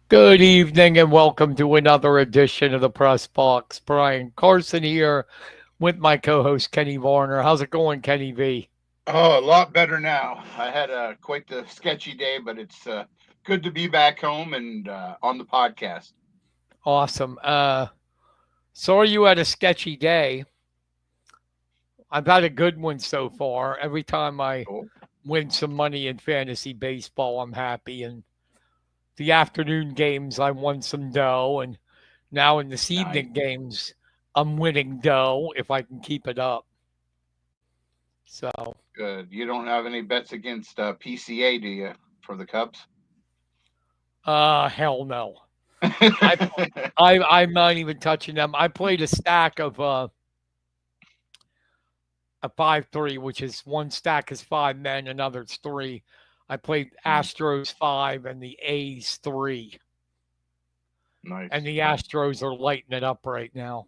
Good evening and welcome to another edition of the Press Box. Brian Carson here with my co-host Kenny Varner. How's it going, Kenny V? Oh, a lot better now. I had quite the sketchy day, but it's good to be back home and on the podcast. Awesome. Sorry you had a sketchy day. I've had a good one so far. Every time I Cool. win some money in fantasy baseball, I'm happy. And the afternoon games, I won some dough. And now in this Nice. evening games, I'm winning dough if I can keep it up. So, Good. You don't have any bets against PCA, do you, for the Cubs? hell no. I I'm not even touching them. I played a stack of a 5-3, which is one stack is five men, another's three. I played Mm, Astros five and the A's three, and nice. the Astros are lighting it up right now.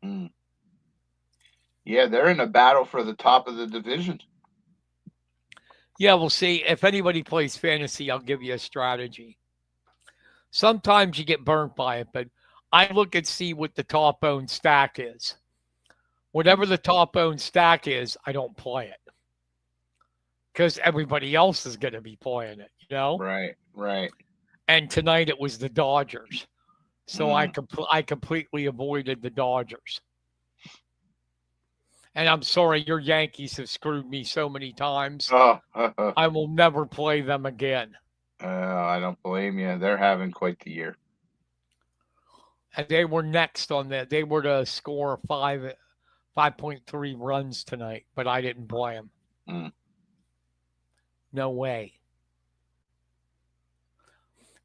Mm. Yeah, they're in a battle for the top of the division. Yeah, we'll see. If anybody plays fantasy, I'll give you a strategy. Sometimes you get burnt by it, but I look and see what the top owned stack is. Whatever Mm. the top owned stack is, I don't play it because everybody else is going to be playing it, you know? Right, right. And tonight it was the Dodgers. So Mm. I completely avoided the Dodgers. And I'm sorry, your Yankees have screwed me so many times. Oh, I will never play them again. I don't blame you. They're having quite the year. And they were next on that. They were to score 5.3 runs tonight, but I didn't play them. Mm. No way.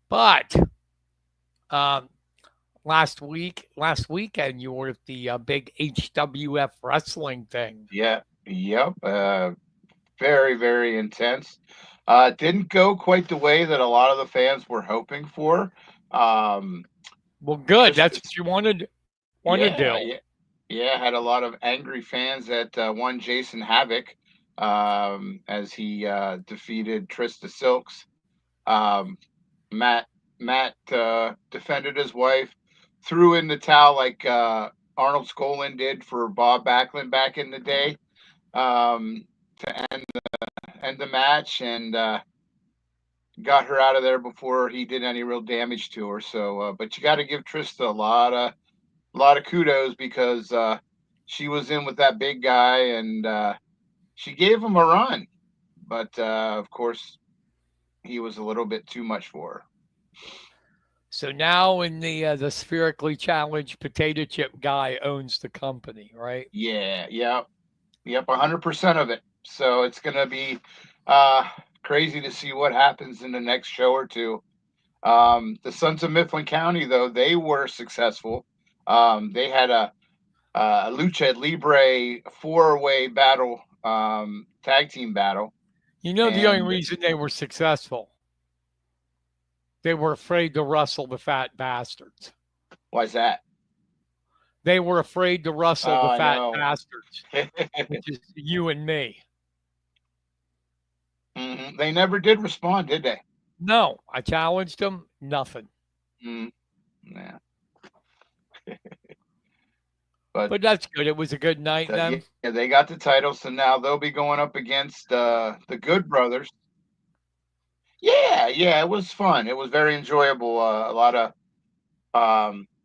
But um, last weekend, you were at the big HWF wrestling thing. Yeah, yep. Very, very intense. Didn't go quite the way that a lot of the fans were hoping for. Um, Well, good. just That's what you want to do. yeah, yeah, yeah. Had a lot of angry fans that won Jason Havoc as he defeated Trista Silks. Um, Matt Matt defended his wife, threw in the towel like Arnold Skolin did for Bob Backlund back in the day. To end the match and got her out of there before he did any real damage to her. So, but you got to give Trista a lot of kudos because she was in with that big guy and she gave him a run, but of course he was a little bit too much for her. So now in the spherically challenged potato chip guy owns the company, right? Yeah, yeah, yep, 100% of it. So it's gonna be uh, crazy to see what happens in the next show or two. The Sons of Mifflin County, though, they were successful. They had a Lucha Libre four-way battle, tag team battle, You know the only and reason they were successful? They were afraid to wrestle the fat bastards. why's that? They were afraid to wrestle Oh, the I fat know. bastards, which is you and me. They never did respond, did they? No, I challenged them, nothing. Mm, yeah, but But that's good. It was a good night then. yeah, they got the title, so now they'll be going up against the Good Brothers. Yeah, yeah, it was fun. It was very enjoyable. A lot of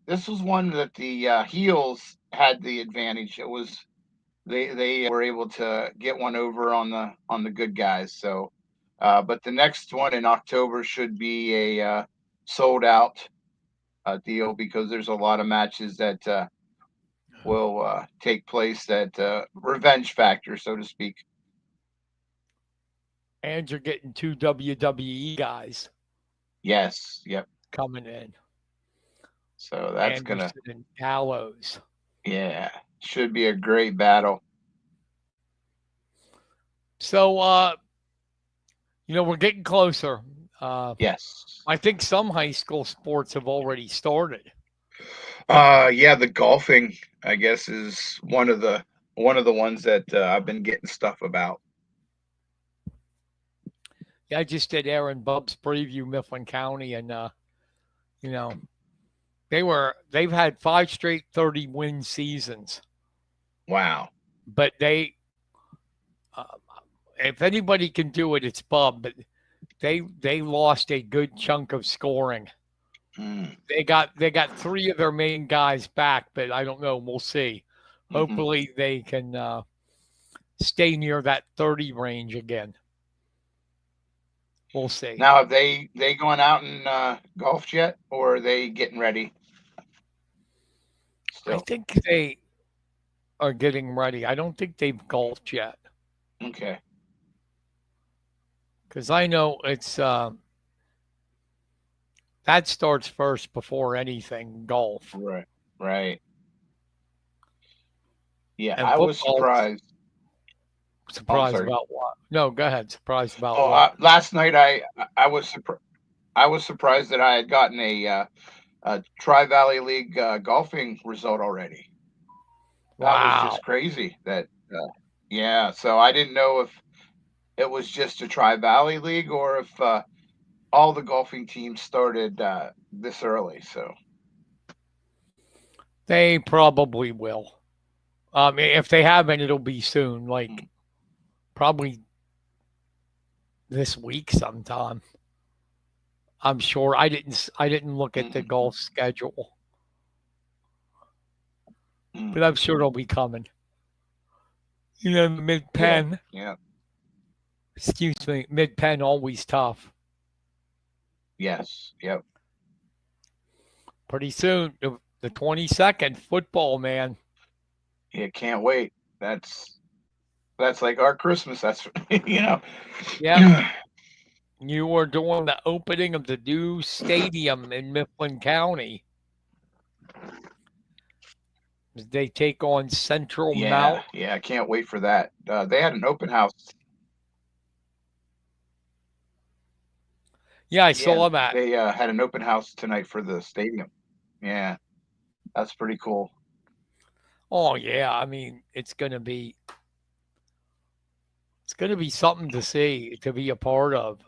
this was one that the heels had the advantage. It was they were able to get one over on the good guys. So, but the next one in October should be a sold out deal because there's a lot of matches that will take place that revenge factor, so to speak. And you're getting two WWE guys Yes, yep. coming in. So that's gonna, Anderson and Gallows. yeah, should be a great battle. So we're getting closer. Uh Yes. I think some high school sports have already started. Yeah, the golfing, I guess, is one of the ones that I've been getting stuff about. Yeah, I just did Aaron Bub's preview Mifflin County, and You know, they've had 5 straight 30-win seasons, Wow. but uh, if anybody can do it, it's Bub. But they lost a good chunk of scoring. Mm. They got 3 of their main guys back, but I don't know. We'll see. Hmm. Hopefully, they can stay near that 30 range again. We'll see. Now, have they going out and golfed yet, or are they getting ready I still? think they are getting ready. I don't think they've golfed yet Okay. because I know it's that starts first before anything golf. Right. Right. Yeah, And I was football, surprised. Oh, I'm surprised sorry. about what? No, go ahead. Surprised about Oh, what? last night I was I was surprised that I had gotten a Tri Valley League golfing result already. That was Wow. just crazy. Yeah. So I didn't know if it was just a Tri Valley League or if all the golfing teams started this early. So They probably will. If they haven't, it'll be soon. Like mm, probably this week sometime. I'm sure. I didn't look at the mm, golf schedule, mm, but I'm sure it'll be coming. Mid yeah, pen. yeah, Excuse me. Mid pen always tough. yes, yep, Pretty soon, the 22nd football man. yeah. Can't wait. That's like our Christmas. That's you know. Yep. You are doing the opening of the new stadium in Mifflin County. They take on Central Yeah, Mount. yeah. I can't wait for that. They had an open house. Yeah, I Yeah, saw that. they had an open house tonight for the stadium. Yeah, that's pretty cool. Oh yeah, I mean it's gonna be something to see, to be a part of.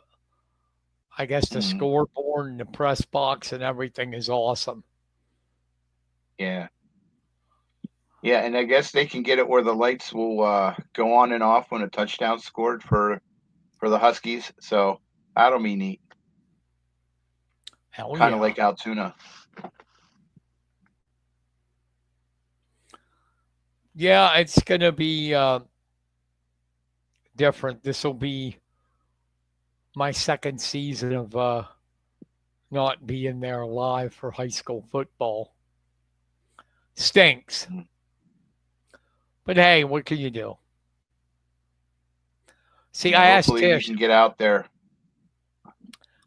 I guess the Mhm. scoreboard and the press box and everything is awesome. Yeah, yeah, and I guess they can get it where the lights will go on and off when a touchdown scored for the Huskies. So that'll be neat. Hell Kind of yeah. like Altoona. Yeah, it's gonna be different. This will be my second season of not being there live for high school football. Stinks. Mhm. But hey, what can you do? See, Yeah, hopefully you can get out there.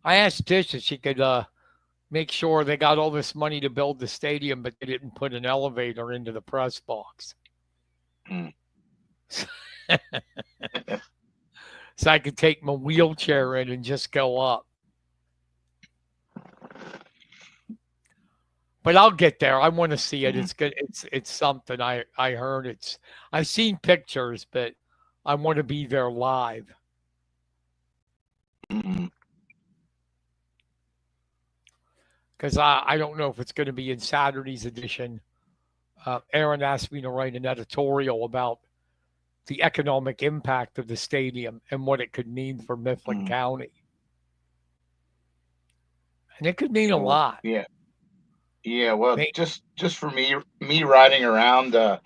I asked Tish if she could make sure they got all this money to build the stadium, but they didn't put an elevator into the press box. Mm. So I could take my wheelchair in and just go up. But I'll get there. I want to see it. Mhm. It's good. It's something. I heard I've seen pictures, but I want to be there live. Mhm. Because I don't know if it's going to be in Saturday's edition. Aaron asked me to write an editorial about the economic impact of the stadium and what it could mean for Mifflin Mhm. County. And it could mean a Cool. lot. Yeah. Yeah, well, They, just for me riding around the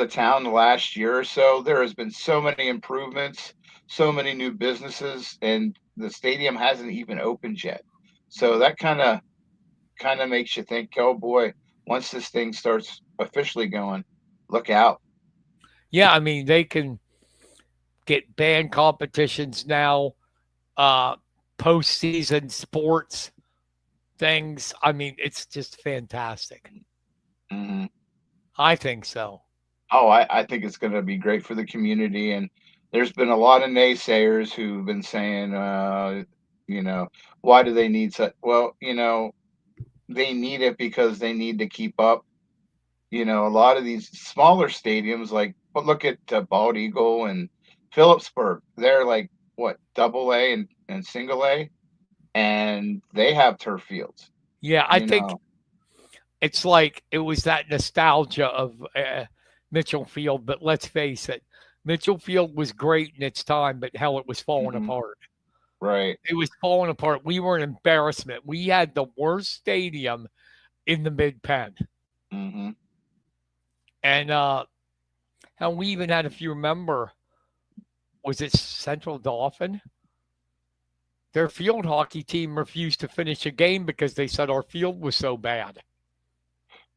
town the last year or so, there has been so many improvements, so many new businesses, and the stadium hasn't even opened yet. So that kind of makes you think, oh boy, once this thing starts officially going, look out. yeah, I mean, they can get band competitions now, uh, postseason sports things. I mean, it's just fantastic. Hmm. I think so. Oh, I think it's going to be great for the community, and there's been a lot of naysayers who've been saying, you know, why do they need such? Well, they need it because they need to keep up. A lot of these smaller stadiums, like, but look at Bald Eagle and Phillipsburg. They're like what, double A and single A, and they have turf fields. Yeah, I You think know. it's like it was that nostalgia of Mitchell Field, but let's face it, Mitchell Field was great in its time, but hell, it was falling Hmm. apart. Right. It was falling apart. We were an embarrassment. We had the worst stadium in the Mid Penn, Hmm. and hell, we even had, if you remember, was it Central Dauphin? Their field hockey team refused to finish a game because they said our field was so bad.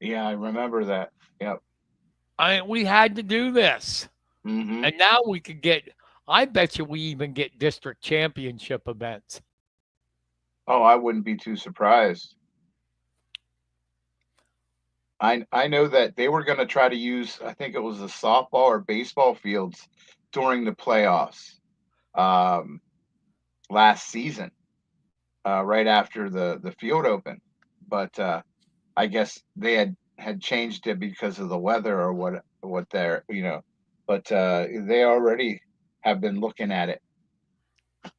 Yeah, I remember that. Yep. We had to do this. Hmm. And now we could get, I bet you we even get district championship events. Oh, I wouldn't be too surprised. I know that they were going to try to use, I think it was the softball or baseball fields during the playoffs um, last season, right after the field opened. But I guess they had changed it because of the weather or what they're, you know. But they already have been looking at it.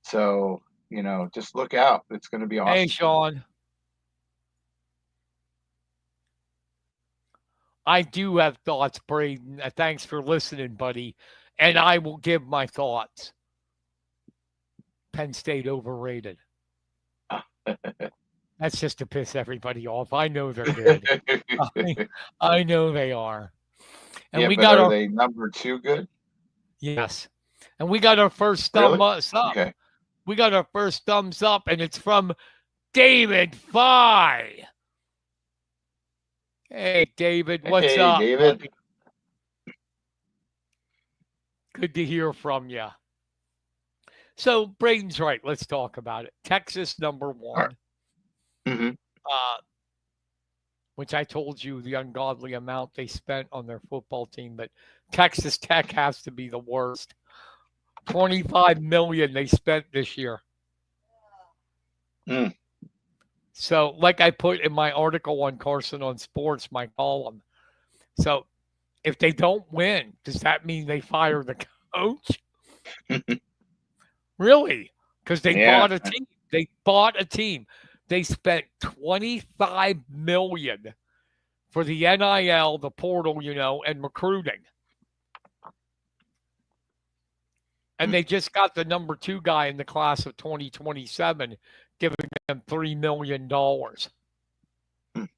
So, just look out. It's going to be Hey, awesome. Sean, I do have thoughts, Braden. Thanks for listening, buddy. And I will give my thoughts. Penn State overrated. That's just to piss everybody off. I know they're good. I, I know they are. And Yeah, we but got are our, they number two good? yes. And we got our first thumb Really? us up. Okay. We got our first thumbs up, and it's from David Fye. Hey, David, what's Hey, up, David. buddy? Good to hear from you. So, Braden's right. Let's talk about it. Texas, number All right. one, Mm-hmm. uh, which I told you the ungodly amount they spent on their football team, but Texas Tech has to be the worst. 25 million they spent this year. Mm. So, like I put in my article on Carson on Sports, my column. So, if they don't win, does that mean they fire the coach? Really? Because they Yeah. bought a team. They bought a team. They spent 25 million for the NIL, the portal, and recruiting. And Mm. they just got the number 2 guy in the class of 2027, giving them $3 million. Mm.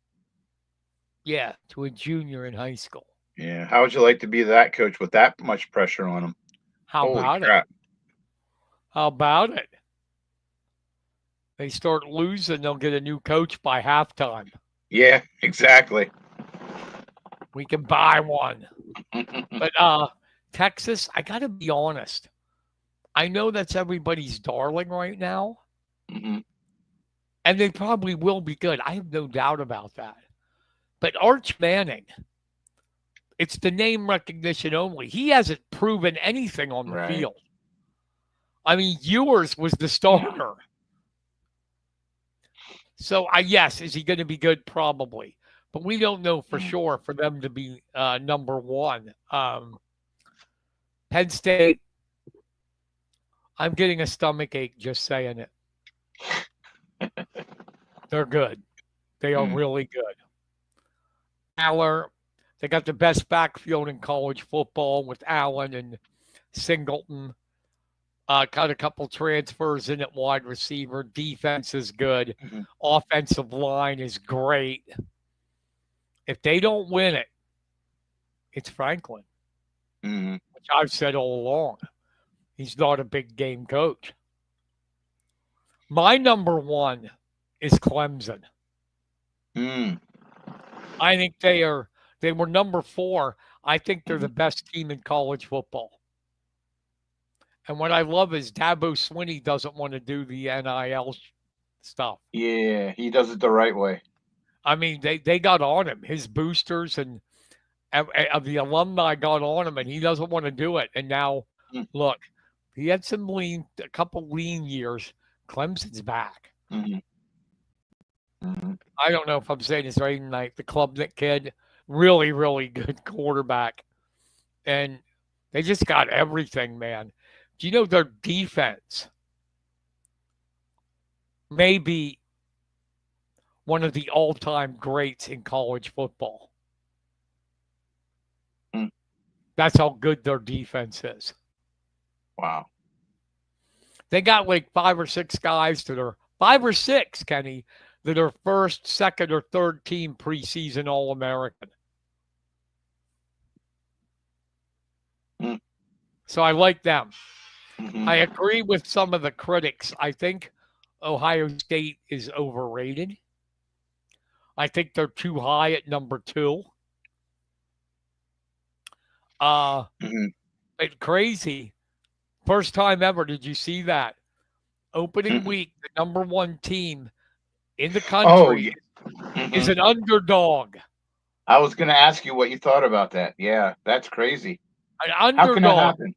Yeah, to a junior in high school. Yeah. How would you like to be that coach with that much pressure on him? How Holy about it? crap. How about it? They start losing, they'll get a new coach by halftime. Yeah, exactly. We can buy one. But Texas, I got to be honest. I know that's everybody's darling right now, Hmm. and they probably will be good. I have no doubt about that. But Arch Manning, it's the name recognition only. He hasn't proven anything on the Right. field. I mean, Ewers was the starter. So, yes, is he going to be good? Probably. But we don't know for sure for them to be number one. Penn State, I'm getting a stomach ache just saying it. They're good. They are really good. Aller, they got the best backfield in college football with Allen and Singleton. Got a couple transfers in at wide receiver. Defense is good. Mm-hmm. Offensive line is great. If they don't win it, it's Franklin, which I've said all along. He's not a big game coach. My number one is Clemson. Mm. I think they were number 4. I think they're the best team in college football. And what I love is Dabo Swinney doesn't want to do the NIL stuff. Yeah, he does it the right way. I mean, they got on him. His boosters and of the alumni got on him, and he doesn't want to do it. And now, look, he had a couple lean years. Clemson's back. Mm-hmm. Mm-hmm. I don't know if I'm saying this right tonight. The Klubnik kid, really, really good quarterback. And they just got everything, man. Do you know their defense may be one of the all-time greats in college football. Hmm. That's how good their defense is. Wow. They got like 5 or 6 guys that are 5 or 6, Kenny, that are first, second, or third team preseason All-American. Hmm. So I like them. Mm-hmm. I agree with some of the critics. I think Ohio State is overrated. I think they're too high at number 2. Mm-hmm. It's crazy. First time ever. Did you see that? Opening Mm-hmm. week, the number 1 team in the Oh, country yeah. is Mm-hmm. an underdog. I was going to ask you what you thought about that. Yeah, that's crazy. An How can that underdog. happen?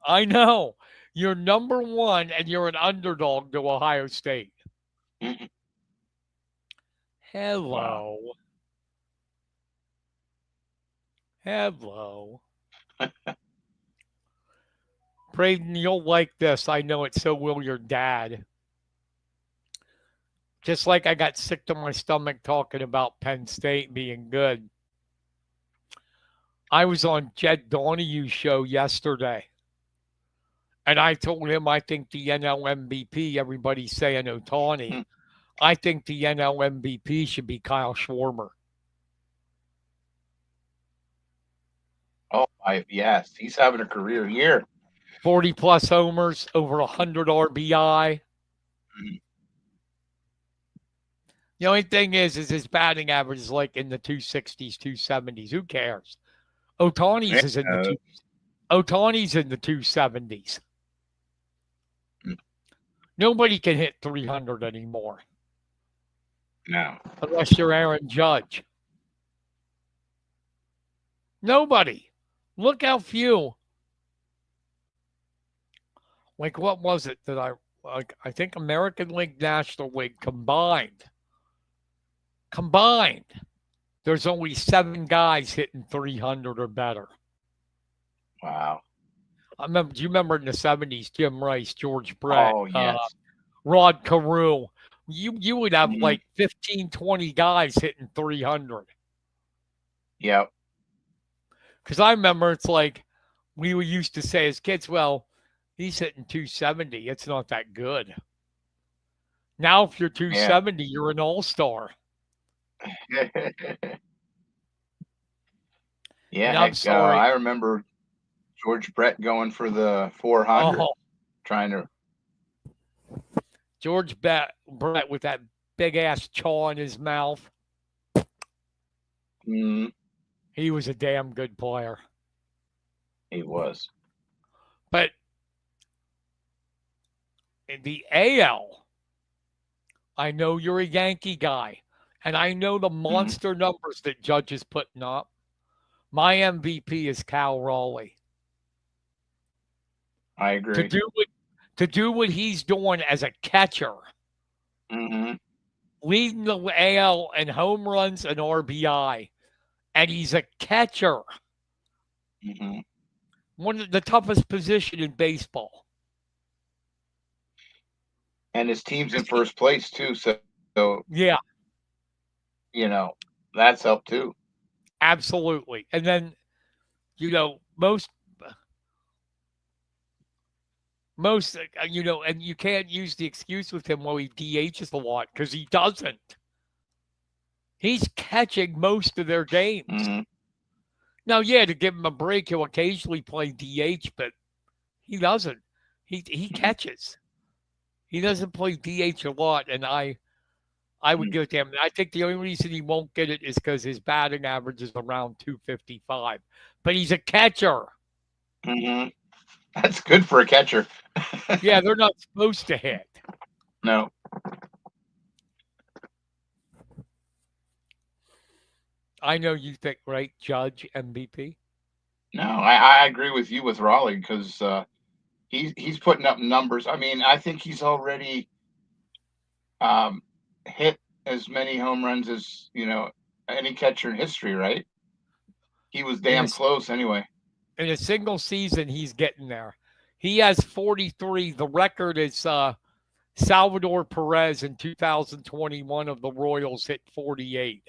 I know. You're number 1 and you're an underdog to Ohio State. Mm-hmm. Hello. Wow. Hello. Braden, you'll like this. I know it, so will your dad. Just like I got sick to my stomach talking about Penn State being good. I was on Jed Donahue's show yesterday, and I told him I think the NL MVP, everybody's saying Ohtani. Hmm. I think the NL MVP should be Kyle Schwarber. Oh, yes, he's having a career year. 40-plus homers, over 100 RBI. Mm-hmm. The only thing is his batting average is like in the 260s, 270s. Who cares? Ohtani's is in the Ohtani's in the 270s. Mm-hmm. Nobody can hit 300 anymore. No. Unless you're Aaron Judge. Nobody. Look how few. Like, what was it that I think American League, National League combined. There's only 7 guys hitting 300 or better. Wow. Do you remember in the 70s, Jim Rice, George Brett, Oh, yes. Rod Carew? You would have Mm-hmm. like 15, 20 guys hitting 300. Yep. Because I remember it's like we used to say as kids, well, he's hitting 270. It's not that good. Now, if you're 270, you're an all-star. Yeah, I'm sorry. I remember George Brett going for the 400, trying to. George Brett with that big-ass chaw in his mouth. Mm-hmm. He was a damn good player. He was. But in the AL, I know you're a Yankee guy, and I know the monster numbers that Judge is putting up. My MVP is Cal Raleigh. I agree. To do what he's doing as a catcher, Mm-hmm. leading the AL in home runs and RBI, and he's a catcher. Mm-hmm. One of the toughest position in baseball. And his team's in first place too, so yeah, that's helped too. Absolutely. And then, most, and you can't use the excuse with him, well, he DHs a lot, because he doesn't. He's catching most of their games. Mm-hmm. Now, yeah, to give him a break, he'll occasionally play DH, but he doesn't. He catches. He doesn't play DH a lot, and I would give it to him. I think the only reason he won't get it is because his batting average is around 255. But he's a catcher. Mm-hmm. That's good for a catcher. Yeah, they're not supposed to hit. No. I know you think, right, Judge, MVP? No, I agree with you with Raleigh because he's putting up numbers. I mean, I think he's already hit as many home runs as any catcher in history, right? He was damn close anyway. In a single season, he's getting there. He has 43. The record is Salvador Perez in 2021 of the Royals hit 48.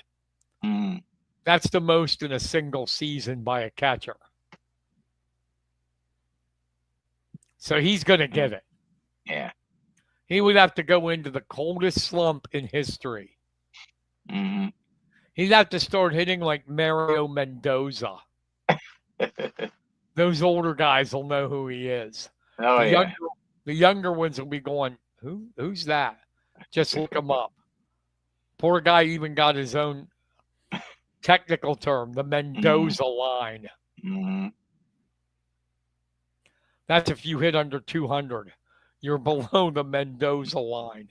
Mm. That's the most in a single season by a catcher. So he's going to get it. Yeah. He would have to go into the coldest slump in history. Mm-hmm. He'd have to start hitting like Mario Mendoza. Those older guys will know who he is. Oh, yeah. The younger ones will be going, who's that? Just look him up. Poor guy even got his own technical term, the Mendoza line. Mm-hmm. That's if you hit under 200. You're below the Mendoza line.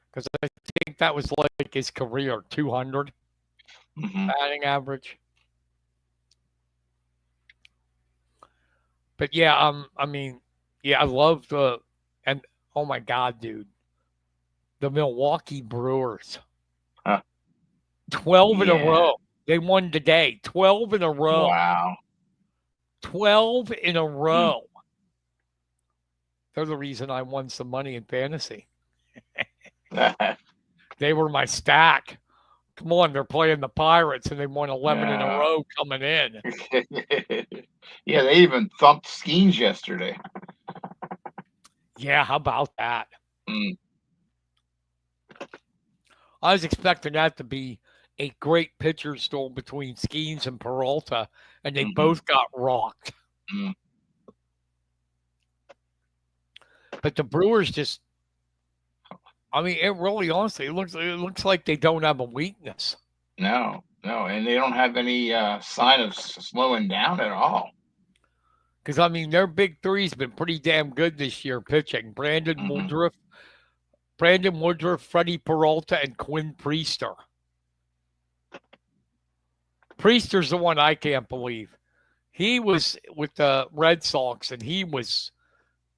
Because I think that was like his career, 200 batting average. But yeah, I mean, yeah, I love and oh my God, dude, the Milwaukee Brewers, 12 in a row. They won today, 12 in a row. Wow, 12 in a row. They're the reason I won some money in fantasy. They were my stack. Come on, they're playing the Pirates, and they won 11 in a row coming in. Yeah, they even thumped Skeens yesterday. Yeah, how about that? Mm. I was expecting that to be a great pitcher duel between Skeens and Peralta, and they both got rocked. But the Brewers just, I mean, it really, honestly, it looks like they don't have a weakness. No, and they don't have any sign of slowing down at all. Because, I mean, their big three's been pretty damn good this year pitching. Brandon Woodruff, Freddie Peralta, and Quinn Priester. Priester's the one I can't believe. He was with the Red Sox, and he was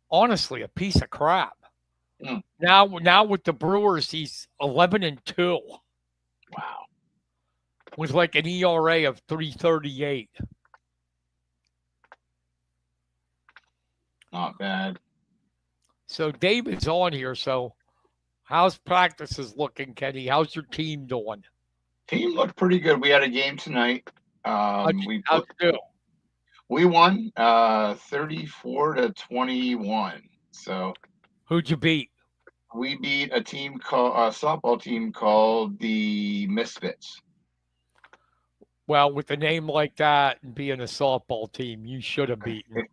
honestly a piece of crap. Now with the Brewers, he's 11-2. Wow. With like an ERA of 3.38. Not bad. So David's on here. So how's practices looking, Kenny? How's your team doing? Team looked pretty good. We had a game tonight. How'd you do? We won 34-21. So who'd you beat? We beat a team called a softball team called the Misfits. Well, with a name like that and being a softball team, you should have beaten.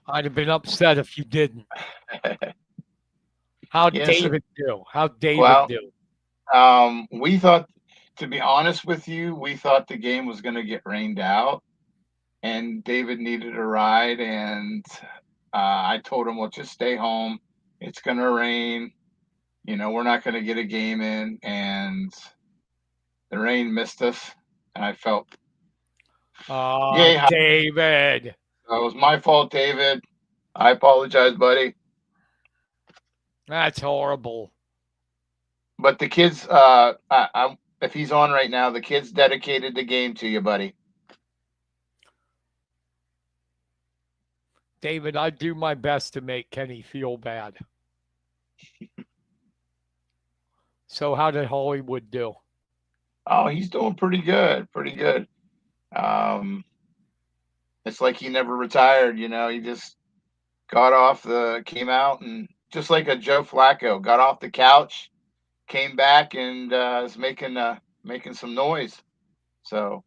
I'd have been upset if you didn't. How'd David do? How'd David do? We thought, to be honest with you, we thought the game was going to get rained out, and David needed a ride, and I told him, well, just stay home. It's going to rain. You know, we're not going to get a game in, and the rain missed us, and I felt, David. That was my fault, David. I apologize, buddy. That's horrible. But the kids, if he's on right now, the kids dedicated the game to you, buddy. David, I do my best to make Kenny feel bad. So how did Hollywood do? Oh, he's doing pretty good. Pretty good. It's like he never retired, you know. He just came out and just like a Joe Flacco, got off the couch, came back and is making some noise. So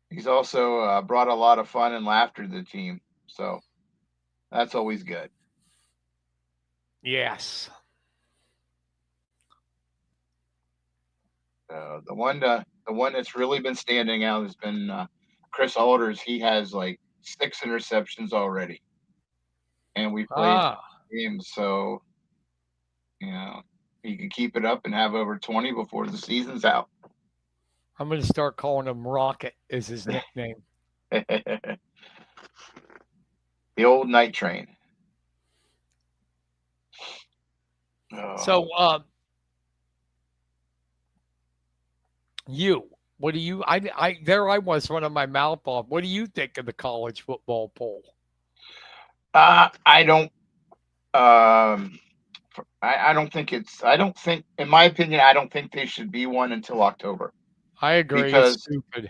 he's also brought a lot of fun and laughter to the team. So that's always good. Yes. The one that's really been standing out has been Chris Alders. He has like 6 interceptions already, and we played games. So, you know, he can keep it up and have over 20 before the season's out. I'm going to start calling him Rocket is his nickname. The old night train. So, you, What do you? There I was running my mouth off. What do you think of the college football poll? I don't. I don't think it's. I don't think, in my opinion, I don't think they should be one until October, I agree. It's because stupid.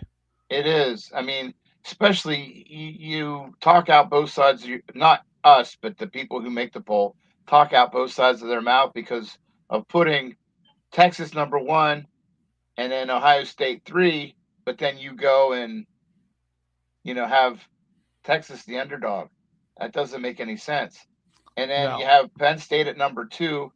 it is. I mean, especially you talk out both sides. Not us, but the people who make the poll talk out both sides of their mouth because of putting Texas number one and then Ohio State three, but then you go and have Texas the underdog. That doesn't make any sense. And then you No, have Penn State at number two,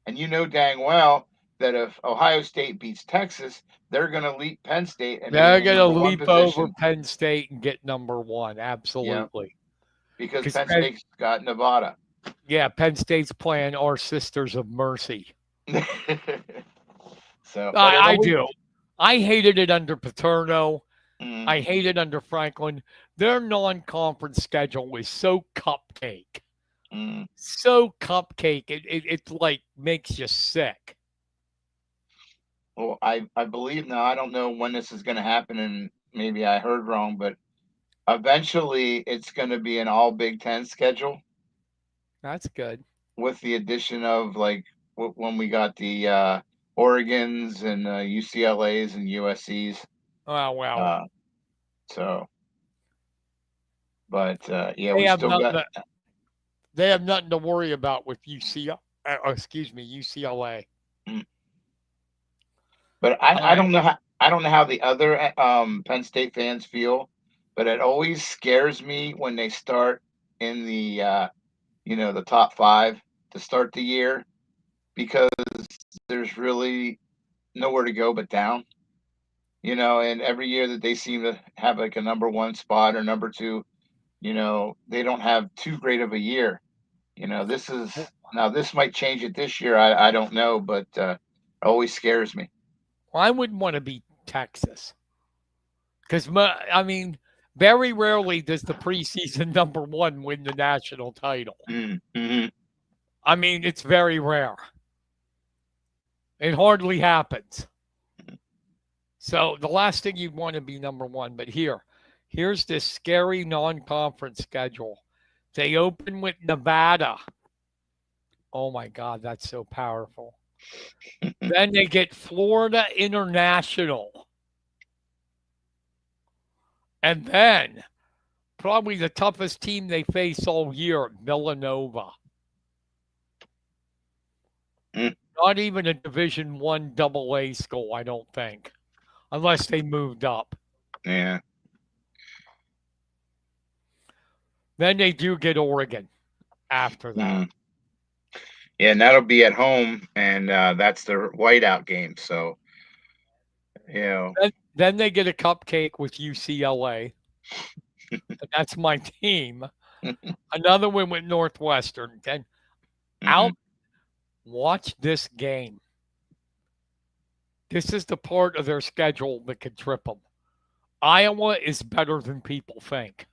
and you know dang well that if Ohio State beats Texas, they're going to leap Penn State and be in they're the gonna number one leap over position. Penn State and get number one. Yeah, Absolutely. because Because Penn State's got Nevada. Penn State's playing our Sisters of Mercy. So, but it I always, do. I hated it under Paterno. mm, I hate it under Franklin. Their non-conference schedule is so cupcake. mm. So cupcake. It like makes you sick. Well, I believe now. I don't know when this is going to happen, and maybe I heard wrong, but eventually it's going to be an all Big Ten schedule That's good. with the addition of like when we got the Oregons and UCLA's and USC's. Oh wow. Uh, so, but yeah, They we have still nothing. got. They have nothing to worry about with UCLA. Mm. But I I don't know how the other Penn State fans feel, but it always scares me when they start in the the top five to start the year, because there's really nowhere to go but down. And every year that they seem to have like a number one spot or number two, they don't have too great of a year. This is now this might change it this year. I don't know, but it always scares me. I wouldn't want to be Texas because I mean, very rarely does the preseason number one win the national title. Mm-hmm. I mean, it's very rare. It hardly happens. So the last thing you'd want to be number one. But here's this scary non-conference schedule. They open with Nevada. Oh my God, that's so powerful. Then they get Florida International. And then probably the toughest team they face all year, Villanova. Mm. Not even a Division I AA school, I don't think, unless they moved up. Yeah. Then they do get Oregon after that. Mm. Yeah, and that'll be at home, and that's their whiteout game. So, Then they get a cupcake with UCLA. That's my team. Another one with Northwestern. Then out. Watch this game. This is the part of their schedule that could trip them. Iowa is better than people think.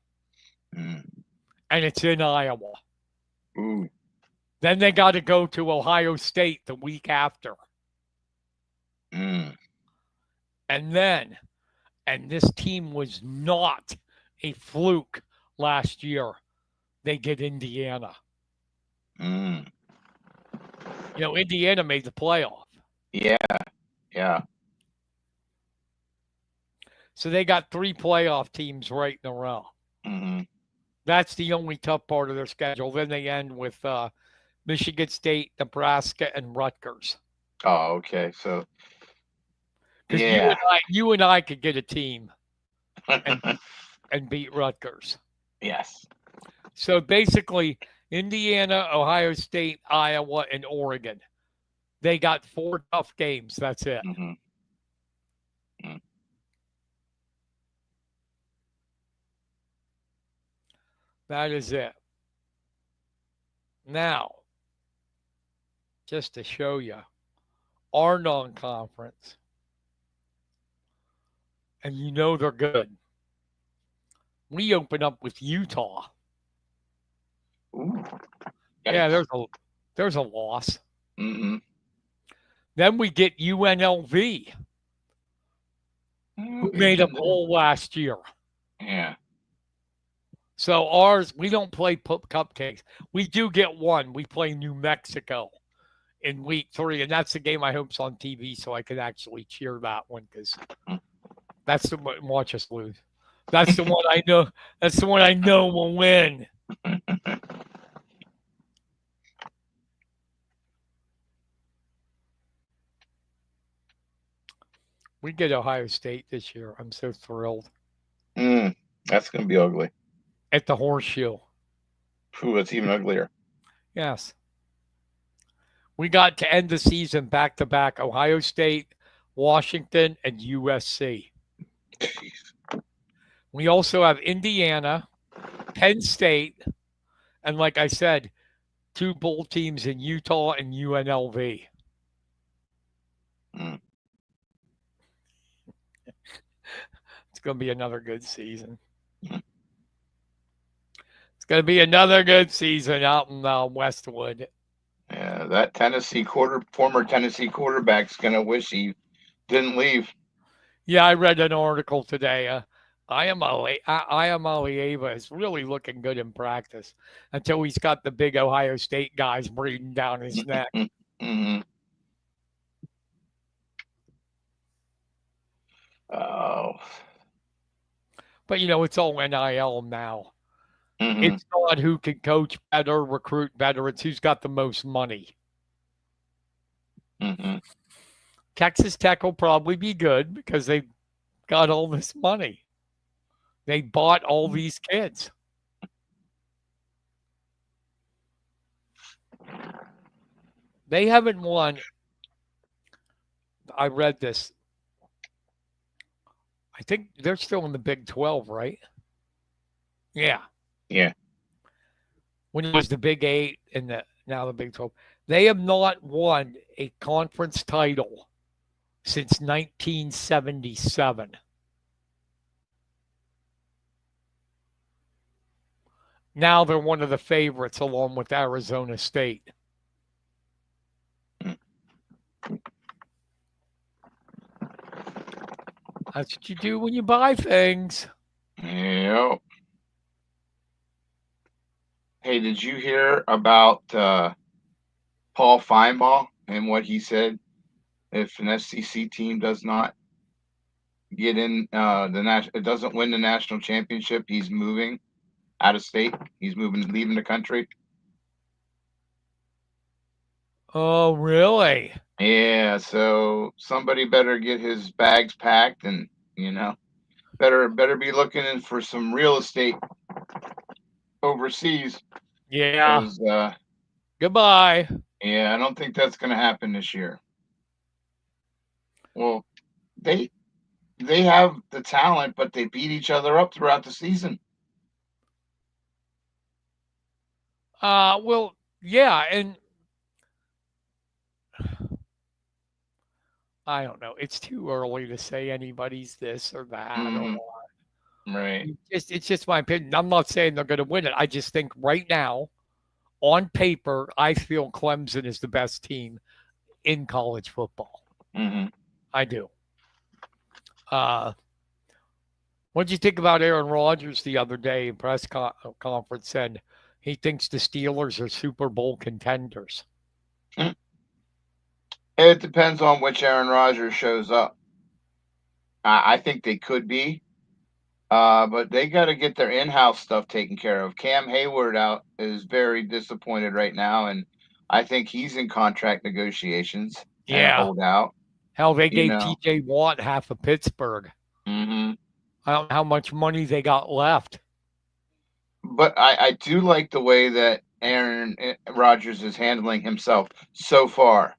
Mm. And it's in Iowa. Ooh. Then they got to go to Ohio State the week after. Mm. And this team was not a fluke last year. They get Indiana. Mm. Indiana made the playoff. Yeah. So they got 3 playoff teams right in a row. Mm-hmm. That's the only tough part of their schedule. Then they end with Michigan State, Nebraska, and Rutgers. Oh, okay. So, because you and I could get a team and beat Rutgers. Yes. So basically, Indiana, Ohio State, Iowa, and Oregon. They got 4 tough games. That's it. Mm-hmm. Mm. That is it. Now, just to show you, our non-conference, and they're good. We open up with Utah. Ooh. Yeah, there's a loss. Mm-hmm. Then we get UNLV. made a bowl last year. Yeah. So ours, we don't play cupcakes. We do get one. We play New Mexico in week 3, and that's the game I hope's on TV so I can actually cheer that one because that's the one. Watch us lose. That's the one I know. That's the one I know will win. We get Ohio State this year. I'm so thrilled. That's going to be ugly. At the Horseshoe. Ooh, it's even uglier. Yes. We got to end the season back-to-back Ohio State, Washington, and USC. Jeez. We also have Indiana, Penn State, and like I said, 2 bowl teams in Utah and UNLV. It's going to be another good season. It's going to be another good season out in Westwood. Yeah, that former Tennessee quarterback's going to wish he didn't leave. Yeah, I read an article today. Iamaleava is really looking good in practice until he's got the big Ohio State guys breathing down his neck. Mm-hmm. Oh. But, it's all NIL now. Mm-hmm. It's not who can coach better, recruit better. It's who's got the most money. Mm-hmm. Texas Tech will probably be good because they've got all this money. They bought all these kids. They haven't won. I read this. I think they're still in the Big 12, right? Yeah. Yeah. When it was the Big 8 and now the Big 12. They have not won a conference title since 1977. Now they're one of the favorites along with Arizona State. That's what you do when you buy things. Yep. Hey, did you hear about Paul Finebaugh and what he said? If an SEC team does not get in it doesn't win the national championship, he's moving out of state. He's leaving the country. Oh, really? Yeah, so somebody better get his bags packed and, better be looking in for some real estate overseas. Yeah. Goodbye. Yeah, I don't think that's going to happen this year. Well, they have the talent, but they beat each other up throughout the season. Well, yeah, and I don't know. It's too early to say anybody's this or that. Mm-hmm. Right. It's just my opinion. I'm not saying they're going to win it. I just think right now, on paper, I feel Clemson is the best team in college football. Mm-hmm. I do. What did you think about Aaron Rodgers the other day in press conference? Said he thinks the Steelers are Super Bowl contenders. It depends on which Aaron Rodgers shows up. I think they could be. But they got to get their in-house stuff taken care of. Cam Hayward is very disappointed right now, and I think he's in contract negotiations. Yeah, hold out. Hell, they gave T.J. Watt half of Pittsburgh. Mm-hmm. I don't know how much money they got left. But I do like the way that Aaron Rodgers is handling himself so far.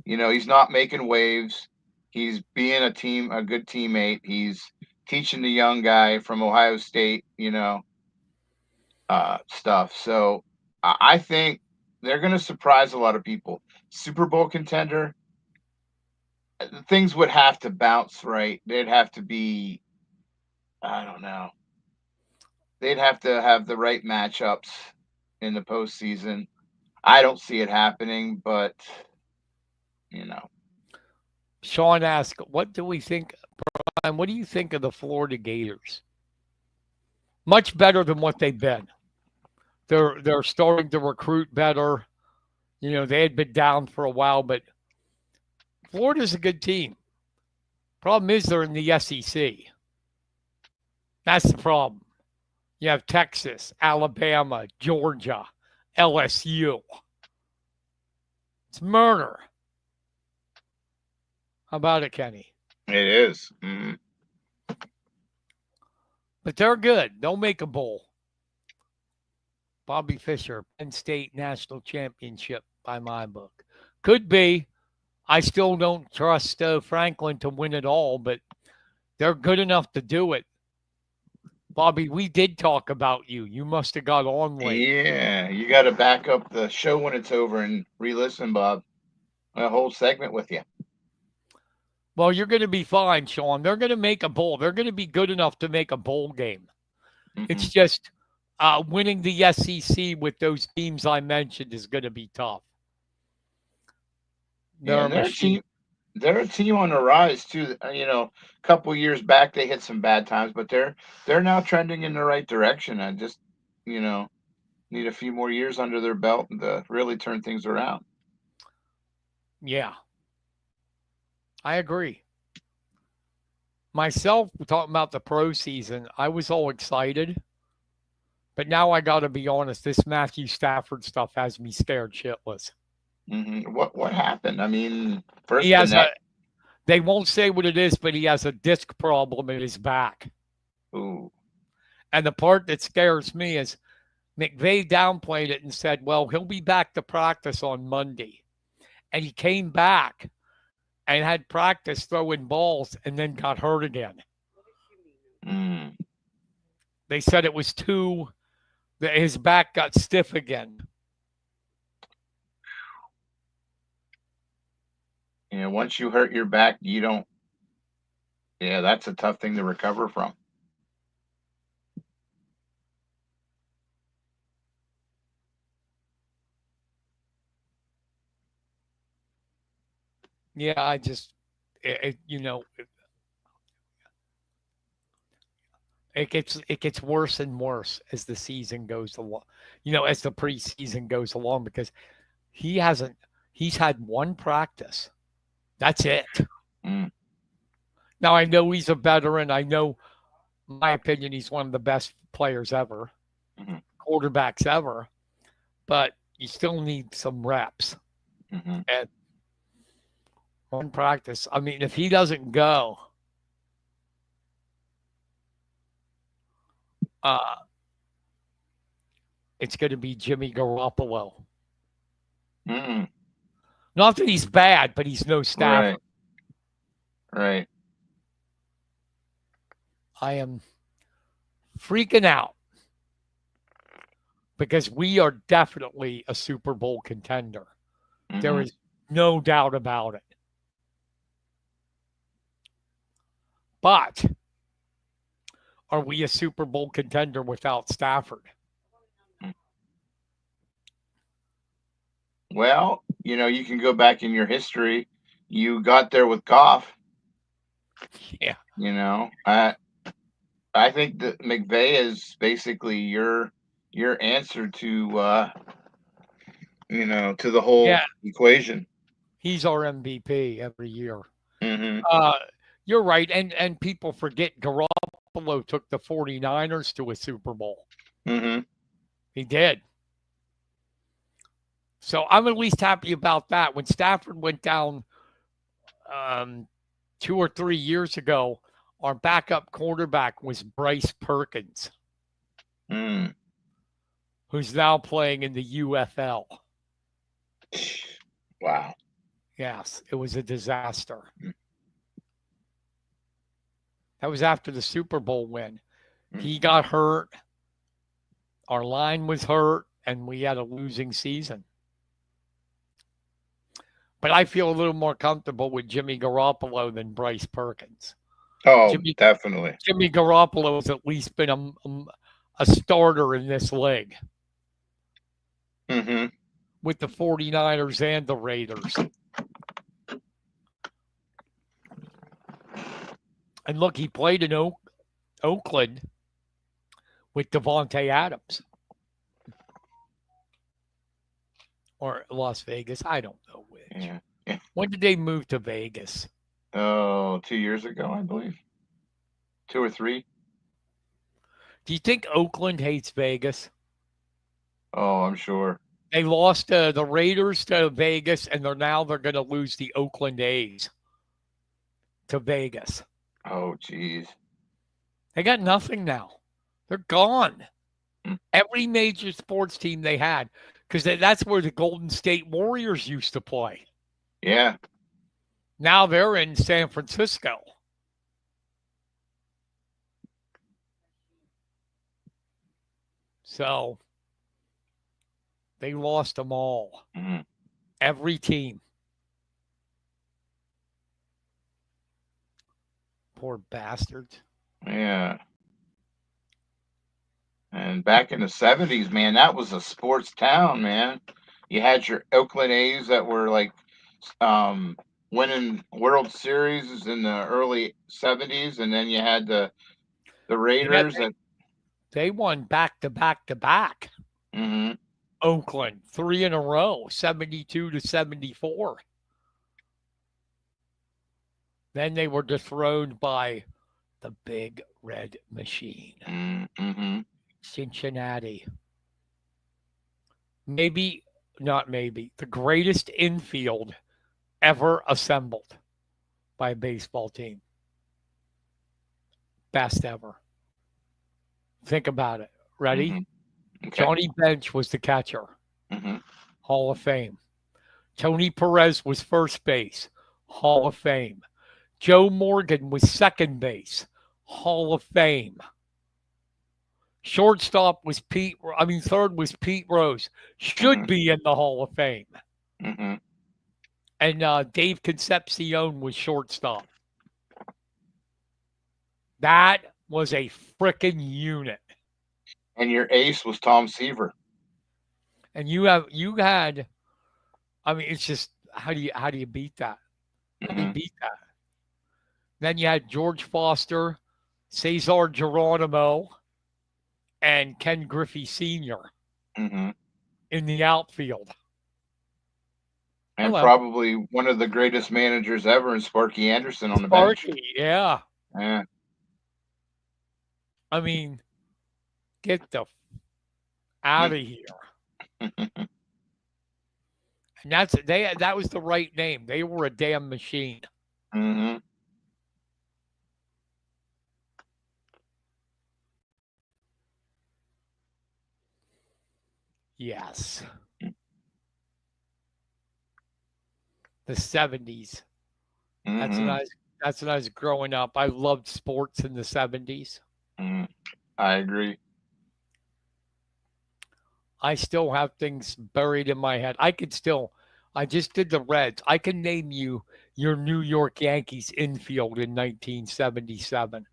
He's not making waves. He's being a good teammate. He's teaching the young guy from Ohio State, stuff. So I think they're going to surprise a lot of people. Super Bowl contender, things would have to bounce right. They'd have to be, I don't know. They'd have to have the right matchups in the postseason. I don't see it happening, but, Sean asked, what do we think Ryan, what do you think of the Florida Gators? Much better than what they've been. They're starting to recruit better. You know, they had been down for a while, but Florida's a good team. Problem is they're in the SEC. That's the problem. You have Texas, Alabama, Georgia, LSU. It's murder. How about it, Kenny? It is. Mm-hmm. But they're good. They'll make a bowl. Bobby Fischer, Penn State National Championship by my book. Could be. I still don't trust Franklin to win it all, but they're good enough to do it. Bobby, we did talk about you. You must have got on late. Yeah, you got to back up the show when it's over and re-listen, Bob. A whole segment with you. Well, you're going to be fine, Sean. They're going to make a bowl. They're going to be good enough to make a bowl game. Mm-hmm. It's just winning the SEC with those teams I mentioned is going to be tough. They're a team on the rise too. You know, a couple years back they hit some bad times, but they're now trending in the right direction. I just, you know, need a few more years under their belt to really turn things around. Yeah. I agree. Myself, talking about the pro season, I was all excited. But now I got to be honest, this Matthew Stafford stuff has me scared shitless. Mm-hmm. What happened? I mean, first he has they won't say what it is, but he has a disc problem in his back. Ooh. And the part that scares me is McVay downplayed it and said, well, he'll be back to practice on Monday. And he came back and had practice throwing balls and then got hurt again. Mm. They said it was his back got stiff again. You know, once you hurt your back, that's a tough thing to recover from. Yeah, I just, it gets worse and worse as the season goes along, as the preseason goes along, because he's had one practice. That's it. Mm. Now, I know he's a veteran. I know, in my opinion, he's one of the best players ever, quarterbacks ever, but you still need some reps. Mm-hmm. And one practice, I mean, if he doesn't go, it's going to be Jimmy Garoppolo. Mm. Not that he's bad, but he's no Stafford. Right. I am freaking out because we are definitely a Super Bowl contender. Mm-hmm. There is no doubt about it. But are we a Super Bowl contender without Stafford? Well, you can go back in your history. You got there with Goff. Yeah. I think that McVay is basically your answer to to the whole equation. He's our MVP every year. Mm-hmm. You're right, and people forget Garoppolo took the 49ers to a Super Bowl. Mm-hmm. He did. So I'm at least happy about that. When Stafford went down 2 or 3 years ago, our backup quarterback was Bryce Perkins, who's now playing in the UFL. Wow. Yes, it was a disaster. That was after the Super Bowl win. He got hurt. Our line was hurt, and we had a losing season. But I feel a little more comfortable with Jimmy Garoppolo than Bryce Perkins. Oh, definitely. Jimmy Garoppolo has at least been a starter in this league. Mm-hmm. With the 49ers and the Raiders. And look, he played in Oakland with Devontae Adams. Or Las Vegas. I don't know which. Yeah. When did they move to Vegas? Oh, 2 years ago, I believe. 2 or 3. Do you think Oakland hates Vegas? Oh, I'm sure. They lost the Raiders to Vegas, and they're going to lose the Oakland A's to Vegas. Oh, geez. They got nothing now. They're gone. Hmm. Every major sports team they had, because that's where the Golden State Warriors used to play. Yeah. Now they're in San Francisco. So they lost them all. Mm-hmm. Every team. Poor bastards. Yeah. And back in the 70s, man, that was a sports town, man. You had your Oakland A's that were like winning World Series in the early 70s, and then you had the Raiders. They won back to back to back. Mm-hmm. Oakland, 3 in a row, 72 to 74. Then they were dethroned by the Big Red Machine. Mm-hmm. Cincinnati. The greatest infield ever assembled by a baseball team. Best ever. Think about it. Ready? Mm-hmm. Okay. Johnny Bench was the catcher. Mm-hmm. Hall of Fame. Tony Perez was first base. Hall of Fame. Joe Morgan was second base. Hall of Fame. Third was Pete Rose. Should be in the Hall of Fame. Mm-hmm. And Dave Concepcion was shortstop. That was a freaking unit. And your ace was Tom Seaver. And you had, it's just how do you beat that? How do you beat that? Then you had George Foster, Cesar Geronimo, and Ken Griffey Sr. In the outfield. And probably one of the greatest managers ever in Sparky Anderson on the bench. Yeah. Yeah. Get the out of here. And that was the right name. They were a damn machine. Mm-hmm. Yes. The 70s. Mm-hmm. That's when I was growing up. I loved sports in the 70s. Mm-hmm. I agree. I still have things buried in my head. I just did the Reds. I can name you your New York Yankees infield in 1977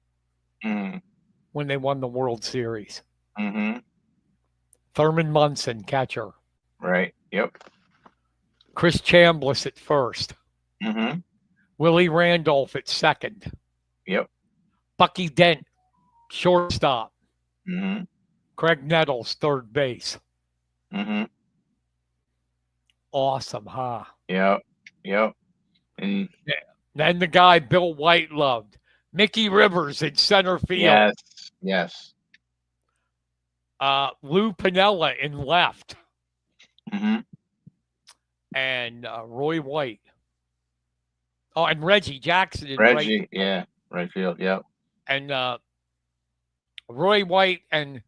when they won the World Series. Mm-hmm. Thurman Munson, catcher. Right. Yep. Chris Chambliss at first. Mm-hmm. Willie Randolph at second. Yep. Bucky Dent, shortstop. Mm-hmm. Craig Nettles, third base. Mm-hmm. Awesome, huh? Yep. And then the guy Bill White loved, Mickey Rivers in center field. Yes. Lou Piniella in left. Mm-hmm. And Roy White. Oh, and Reggie Jackson in right. Yeah, right field. Yep. And Roy White and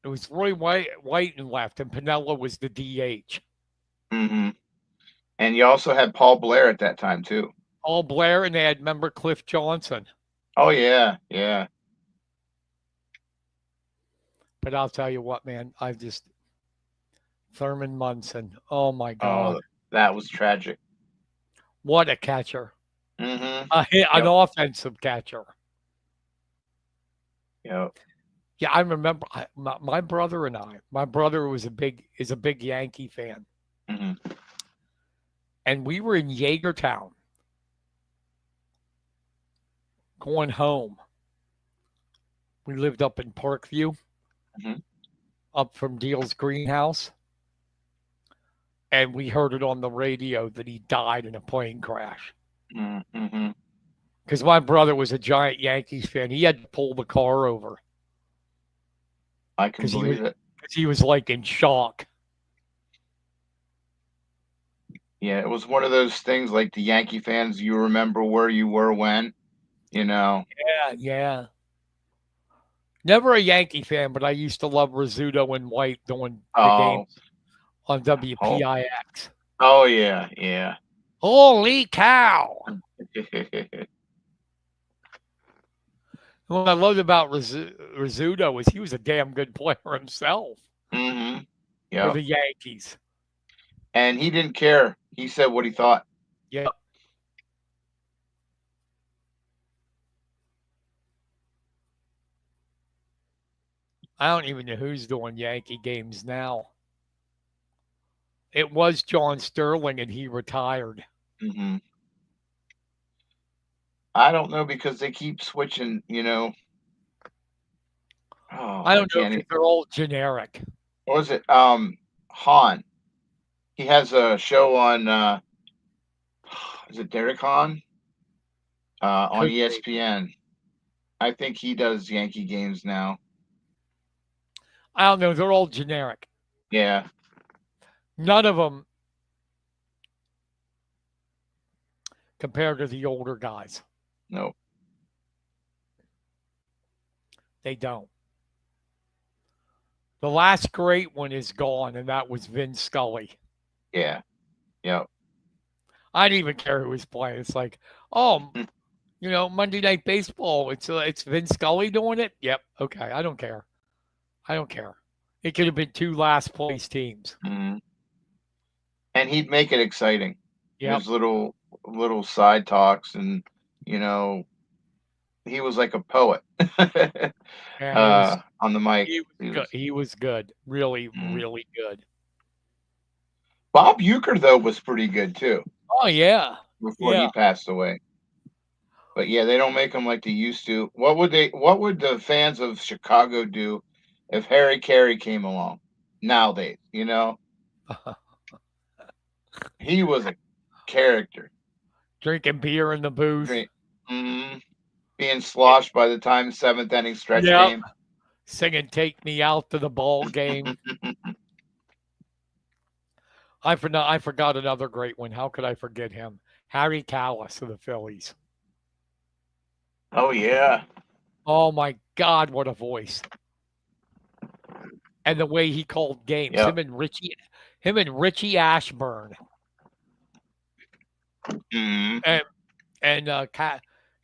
it was Roy White in left, and Piniella was the DH. Mm-hmm. And you also had Paul Blair at that time too. Paul Blair, and they had member Cliff Johnson. Oh yeah. But I'll tell you what, man, Thurman Munson. Oh my God. Oh, that was tragic. What a catcher. Mm-hmm. An offensive catcher. Yep. Yeah, I remember my brother and I. My brother is a big Yankee fan. Mm-hmm. And we were in Jaegertown. going home. We lived up in Parkview, Mhm. up from Deal's greenhouse. And we heard it on the radio that he died in a plane crash. Mm-hmm. Because my brother was a giant Yankees fan. He had to pull the car over. I can believe it. Because he was like in shock. Yeah, it was one of those things like the Yankee fans, you remember where you were when, you know. Yeah. Never a Yankee fan, but I used to love Rizzuto and White doing the games on WPIX. Oh, yeah. Holy cow. What I loved about Rizzuto was he was a damn good player himself Mm-hmm. for Yeah. the Yankees. And he didn't care. He said what he thought. Yep. I don't even know who's doing Yankee games now. It was John Sterling, and he retired. Mm-hmm. I don't know because they keep switching, you know. Oh, I don't know because they're all generic. What was it? Hahn. He has a show on is it Derek Hahn? On ESPN. I think he does Yankee games now. I don't know. They're all generic. Yeah. None of them compared to the older guys. No. They don't. The last great one is gone, and that was Vin Scully. Yeah. Yep. I didn't even care who was playing. It's like, Monday Night Baseball. It's Vin Scully doing it. Yep. Okay. I don't care. It could have been two last place teams. Mm-hmm. And he'd make it exciting. Yeah. His little side talks, and he was like a poet. On the mic. He was good. Really, really good. Bob Uecker, though, was pretty good too. Oh yeah. Before he passed away. But yeah, they don't make them like they used to. What would the fans of Chicago do if Harry Carey came along nowadays? He was a character. Drinking beer in the booth. Being sloshed by the time seventh inning stretch game. Singing "Take Me Out to the Ball Game." I forgot another great one. How could I forget him? Harry Kalas of the Phillies. Oh yeah. Oh my God, what a voice! And the way he called games. Yep. Him and Richie Ashburn. Mm-hmm. And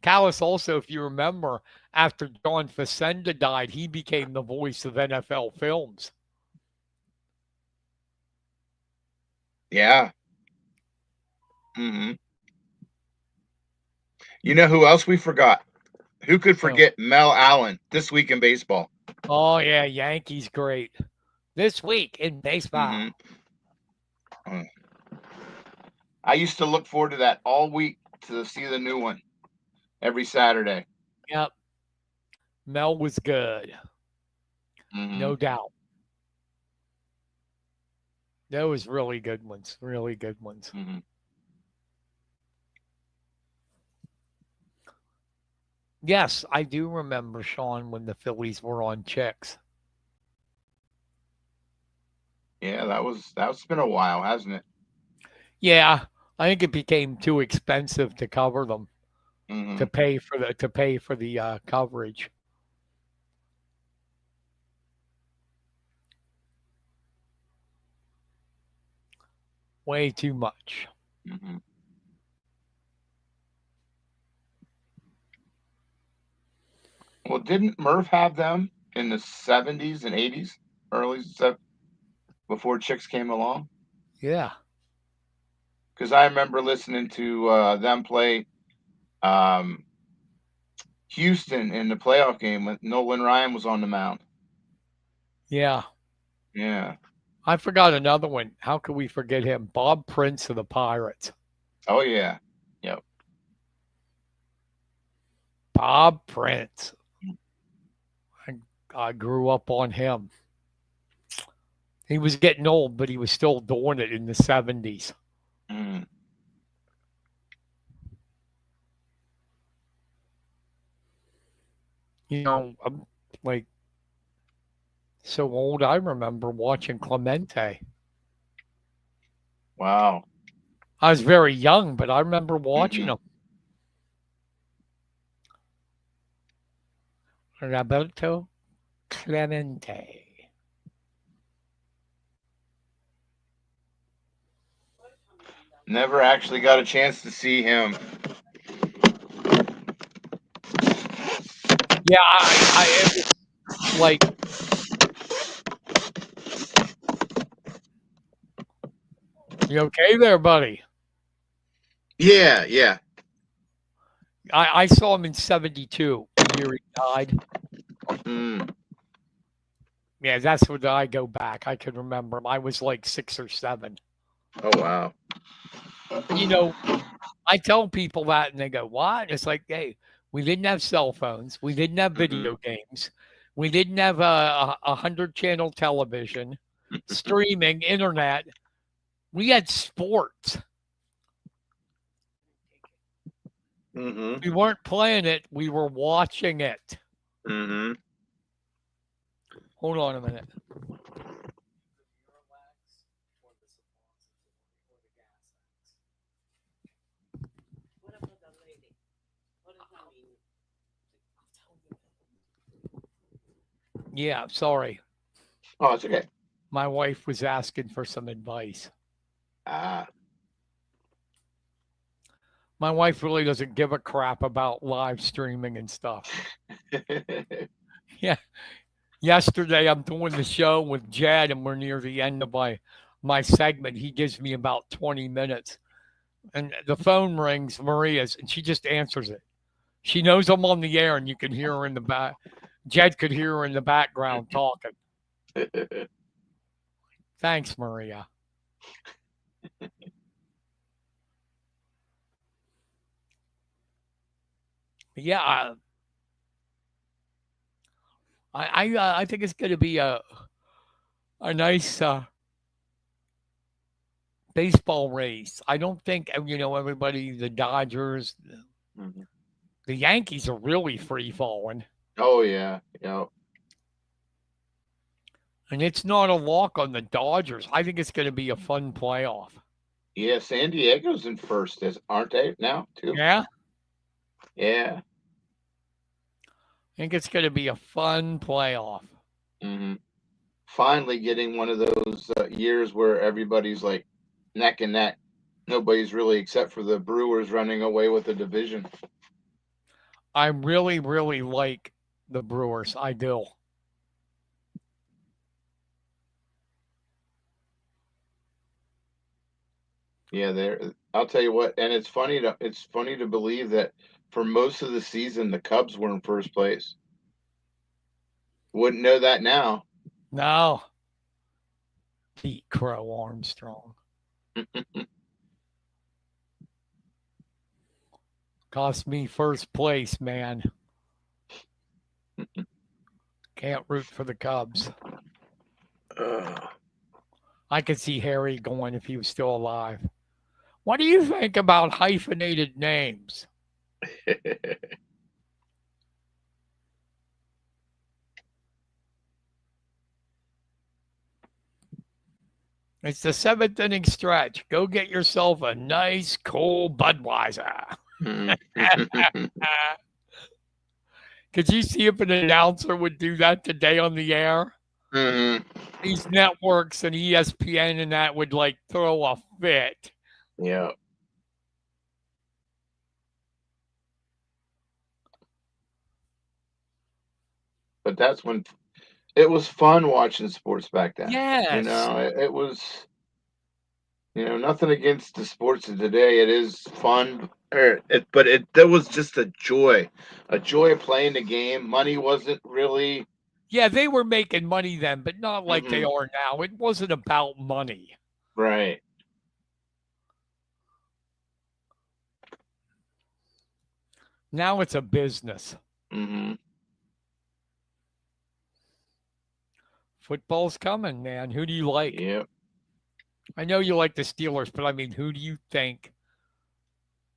Kalas also, if you remember, after John Facenda died, he became the voice of NFL Films. Yeah. Mm-hmm. You know who else we forgot? Who could forget Mel Allen, This Week in Baseball? Oh, yeah, Yankees great. This Week in Baseball. Mm-hmm. I used to look forward to that all week to see the new one every Saturday. Yep. Mel was good. Mm-hmm. No doubt. Those really good ones. Really good ones. Mm-hmm. Yes, I do remember, Sean, when the Phillies were on chicks. Yeah, that's been a while, hasn't it? Yeah, I think it became too expensive to cover them, mm-hmm. to pay for the coverage. Way too much. Mm-hmm. Well, didn't Murph have them in the 70s and 80s, early before chicks came along? Yeah. Because I remember listening to them play Houston in the playoff game when Nolan Ryan was on the mound. Yeah. Yeah. I forgot another one. How could we forget him? Bob Prince of the Pirates. Oh, yeah. Yep. Bob Prince. I grew up on him. He was getting old, but he was still doing it in the 70s. Mm. You know, I'm like so old. I remember watching Clemente. Wow. I was very young, but I remember watching Mhm. him. Roberto Clemente. Never actually got a chance to see him. Yeah, it was like, you okay there, buddy? Yeah, yeah. I saw him in 72, the year he died. Mm. Yeah, that's when I go back. I can remember him. I was like 6 or 7. Oh wow. You know, I tell people that and they go, "What?" It's like, hey, we didn't have cell phones. We didn't have Mm-hmm. video games. We didn't have a 100-channel television, streaming, internet. We had sports. Mm-hmm. We weren't playing it. We were watching it. Mm-hmm. Hold on a minute. Yeah, sorry. Oh, it's okay. My wife was asking for some advice. Ah. My wife really doesn't give a crap about live streaming and stuff. Yeah. Yesterday, I'm doing the show with Jed, and we're near the end of my segment. He gives me about 20 minutes, and the phone rings, Maria's, and she just answers it. She knows I'm on the air, and you can hear her in the back. Jed could hear her in the background talking. Thanks, Maria. Yeah, I think it's going to be a nice baseball race. I don't think everybody, the Dodgers, Mhm. the Yankees are really free falling, Oh yeah. Yeah. and it's not a lock on the Dodgers. I think it's going to be a fun playoff. Yeah. San Diego's in first, aren't they now too? Yeah, Yeah. I think it's going to be a fun playoff. Mm-hmm. Finally getting one of those years where everybody's like neck and neck. Nobody's really, except for the Brewers, running away with the division. I really, really like the Brewers. I do. Yeah, there. I'll tell you what, and it's funny to believe that for most of the season the Cubs were in first place. Wouldn't know that now. No, Pete Crow Armstrong cost me first place, man. Can't root for the Cubs. I could see Harry going if he was still alive. What do you think about hyphenated names? It's the 7th inning stretch. Go get yourself a nice, cool Budweiser. Could you see if an announcer would do that today on the air? Mm-hmm. These networks and ESPN and that would like throw a fit. Yeah. But that's when it was fun watching sports back then. Yes. It was, nothing against the sports of today. It is fun, but there was just a joy of playing the game. Money wasn't really. Yeah, they were making money then, but not like they Mm-mm. are now. It wasn't about money. Right. Now it's a business. Mm-hmm. Football's coming, man. Who do you like? Yep. I know you like the Steelers, but I mean, who do you think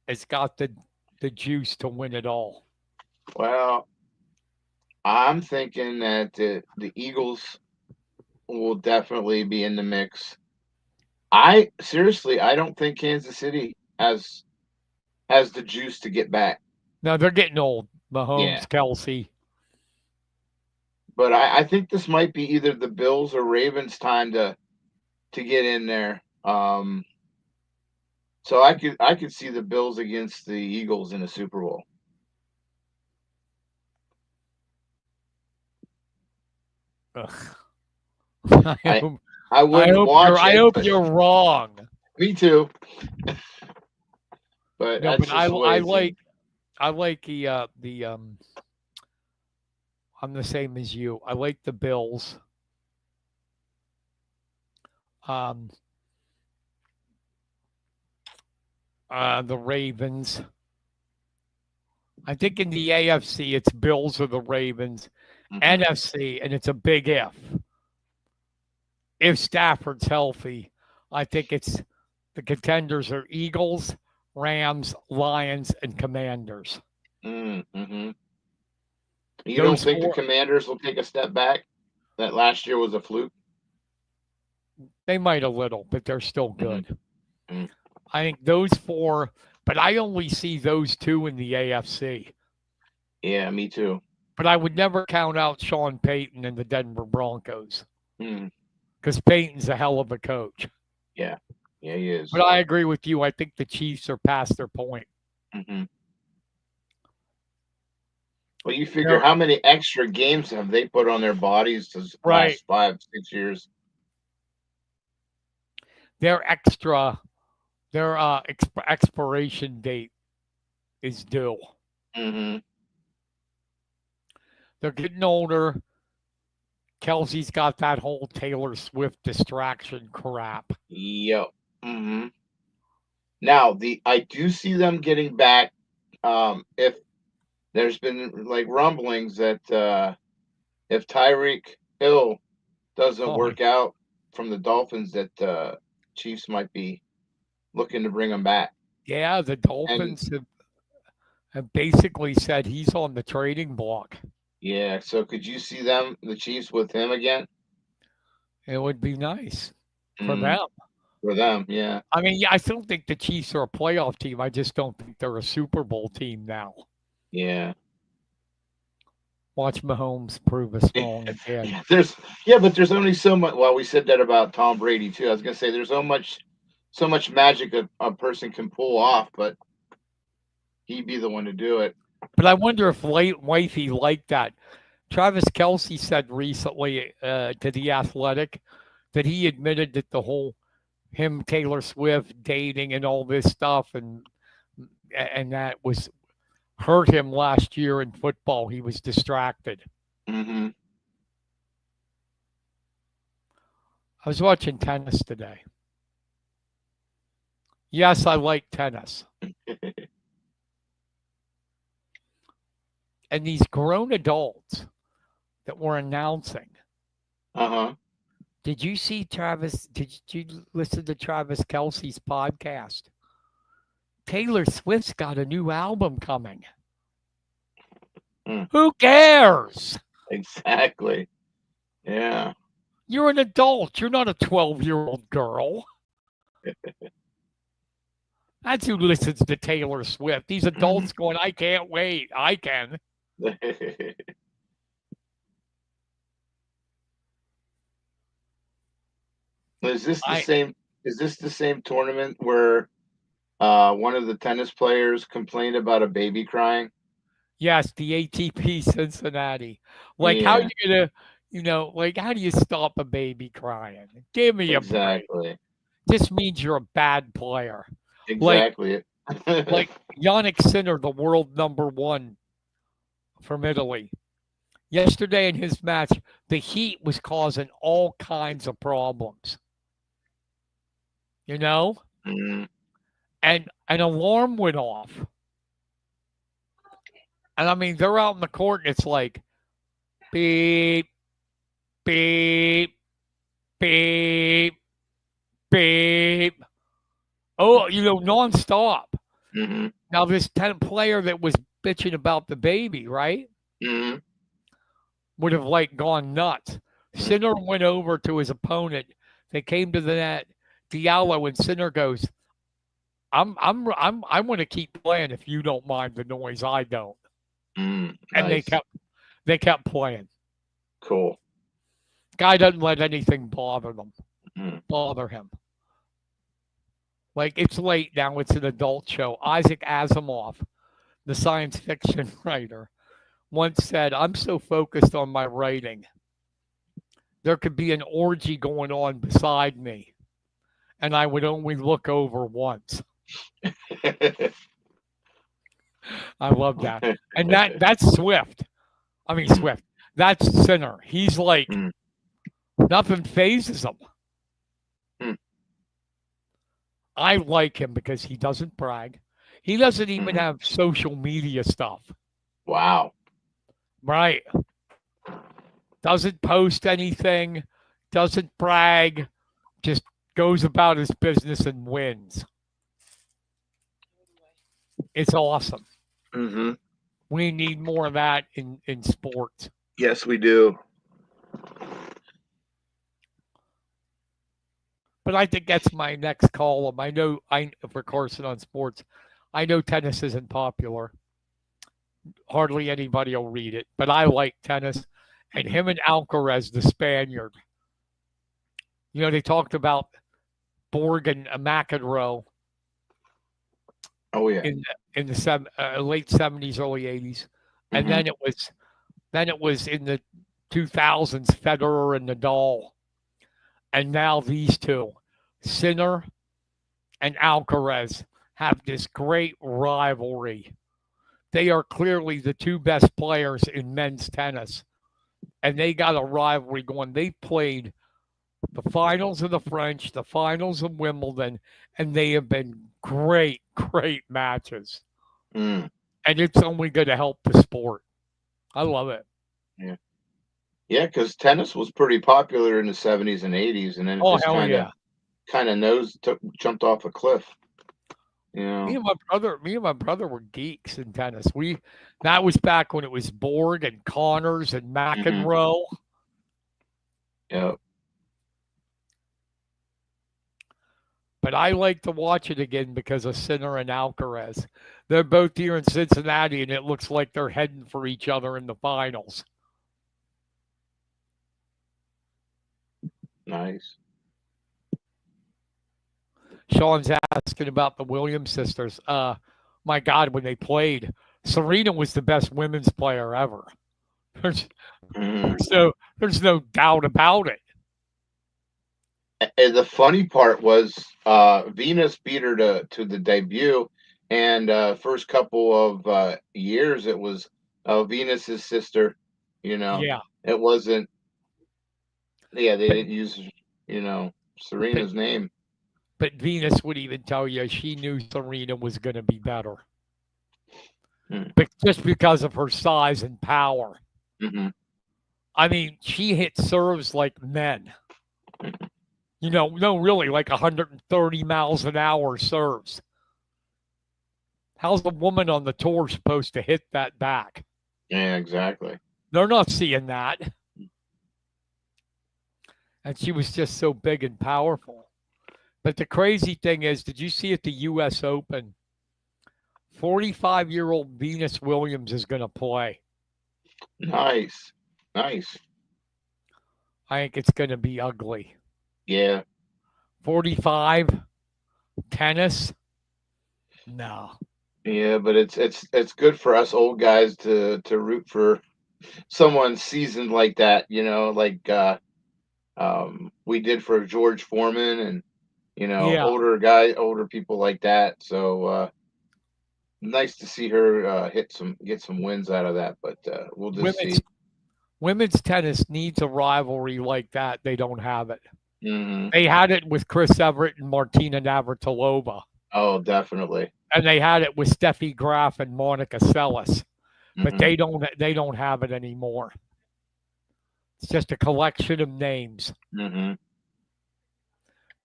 has got the juice to win it all? Well, I'm thinking that the Eagles will definitely be in the mix. I don't think Kansas City has the juice to get back. Now they're getting old. Yeah, Mahomes, Kelsey. but I think this might be either the Bills or Ravens' time to get in there. So I could see the Bills against the Eagles in the Super Bowl. I I hope, I wouldn't watch I it, hope but you're wrong. me too. But No, that's but just the way it seems. I like the I'm the same as you. I like the Bills. Um, the Ravens. I think in the AFC it's Bills or the Ravens. Mm-hmm. NFC, and it's a big if. If Stafford's healthy, I think it's the contenders are Eagles, Rams, Lions, and Commanders. Mm-hmm. You don't Those think the four, Commanders will take a step back? That last year was a fluke. they might a little, but they're still good. Mm-hmm. I think those four, but I only see those two in the AFC. Yeah, me too. But I would never count out Sean Payton and the Denver Broncos Mm. because Payton's a hell of a coach. Yeah, yeah, he is. But I agree with you. I think the Chiefs are past their point. Mm-hmm. Well, you figure how many extra games have they put on their bodies this Right. last 5-6 years? Their expiration date is due. Mm-hmm. They're getting older. Kelsey's got that whole Taylor Swift distraction crap. Yep. Mm-hmm. Now I do see them getting back. If there's been like rumblings that if Tyreek Hill doesn't Oh, work out from the Dolphins, that Chiefs might be looking to bring him back. yeah, the And Dolphins have basically said he's on the trading block. yeah, so could you see the Chiefs, with him again? It would be nice for Mm, them. for them, yeah. I mean, yeah, I still think the Chiefs are a playoff team. I just don't think they're a Super Bowl team now. Yeah. Watch Mahomes prove us wrong again. But there's only so much. Well, we said that about Tom Brady too. I was gonna say there's so much magic a person can pull off, but he'd be the one to do it. But I wonder if Wifey liked that. Travis Kelsey said recently to The Athletic that he admitted that the whole him, Taylor Swift, dating and all this stuff and that was hurt him last year in football. He was distracted. Mm-hmm. I was watching tennis today. Yes, I like tennis. And these grown adults that were announcing. Uh-huh. Did you see Travis? Did you listen to Travis Kelsey's podcast? Taylor Swift's got a new album coming. Who cares? Exactly. Yeah. You're an adult. You're not a 12-year-old girl. That's who listens to Taylor Swift. These adults going, I can't wait. I can. Is this the same tournament where one of the tennis players complained about a baby crying? Yes, the ATP Cincinnati. Like, how are you going to, how do you stop a baby crying? Give me a break. This means you're a bad player. Exactly. Like Yannick Sinner, the world number one from Italy. Yesterday in his match, the heat was causing all kinds of problems. Mm-hmm. And an alarm went off. And I mean, they're out in the court and it's like beep, beep, beep, beep. Oh, nonstop. Mm-hmm. Now, this 10th player that was bitching about the baby, right, Mm-hmm. would have like gone nuts. Sinner went over to his opponent. They came to the net. Diallo and Sinner goes, I want to keep playing if you don't mind the noise. I don't. Mm, And nice. they kept playing. Cool. Guy doesn't let anything Mm. bother him. Like, it's late now. It's an adult show. Isaac Asimov, the science fiction writer, once said, I'm so focused on my writing, there could be an orgy going on beside me, and I would only look over once. I love that. And that's Swift. I mean, Swift. That's Sinner. He's like, nothing phases him. I like him because he doesn't brag. He doesn't even have social media stuff. Wow. Right. Doesn't post anything, doesn't brag, just goes about his business and wins. It's awesome. Mm-hmm. We need more of that in sports. Yes, we do. But I think that's my next column. I know for Carson on Sports, I know tennis isn't popular. Hardly anybody will read it, but I like tennis. And him and Alcaraz, the Spaniard. They talked about Borg and McEnroe. Oh yeah. In the late 70s, early 80s, and then it was in the 2000s, Federer and Nadal. And now these two, Sinner and Alcaraz, have this great rivalry. They are clearly the two best players in men's tennis. And they got a rivalry going. They played the finals of the French, the finals of Wimbledon, and they have been great, great matches. Mm. And it's only going to help the sport. I love it. Yeah. Yeah, because tennis was pretty popular in the 70s and 80s, and then it just kind of jumped off a cliff. Me and my brother were geeks in tennis. That was back when it was Borg and Connors and McEnroe. Yeah. But I like to watch it again because of Sinner and Alcaraz. They're both here in Cincinnati, and it looks like they're heading for each other in the finals. Nice. Sean's asking about the Williams sisters. My God, when they played, Serena was the best women's player ever. There's no doubt about it. And the funny part was Venus beat her to the debut, and first couple of years it was Venus's sister. Yeah. It wasn't. Yeah, they didn't use Serena's name. But Venus would even tell you she knew Serena was going to be better. But just because of her size and power. Mm-hmm. I mean, she hit serves like men. No, really, like 130 miles an hour serves. How's a woman on the tour supposed to hit that back? Yeah, exactly. They're not seeing that. And she was just so big and powerful. But the crazy thing is, did you see at the U.S. Open, 45-year-old Venus Williams is going to play? Nice. I think it's going to be ugly. Yeah. 45, tennis? No. Yeah, but it's good for us old guys to root for someone seasoned like that, like we did for George Foreman and older people like that. So nice to see her get some wins out of that, but we'll just see. Women's tennis needs a rivalry like that. They don't have it. Mm-hmm. They had it with Chris Evert and Martina Navratilova. Oh, definitely. And they had it with Steffi Graf and Monica Seles. but they don't have it anymore. It's just a collection of names,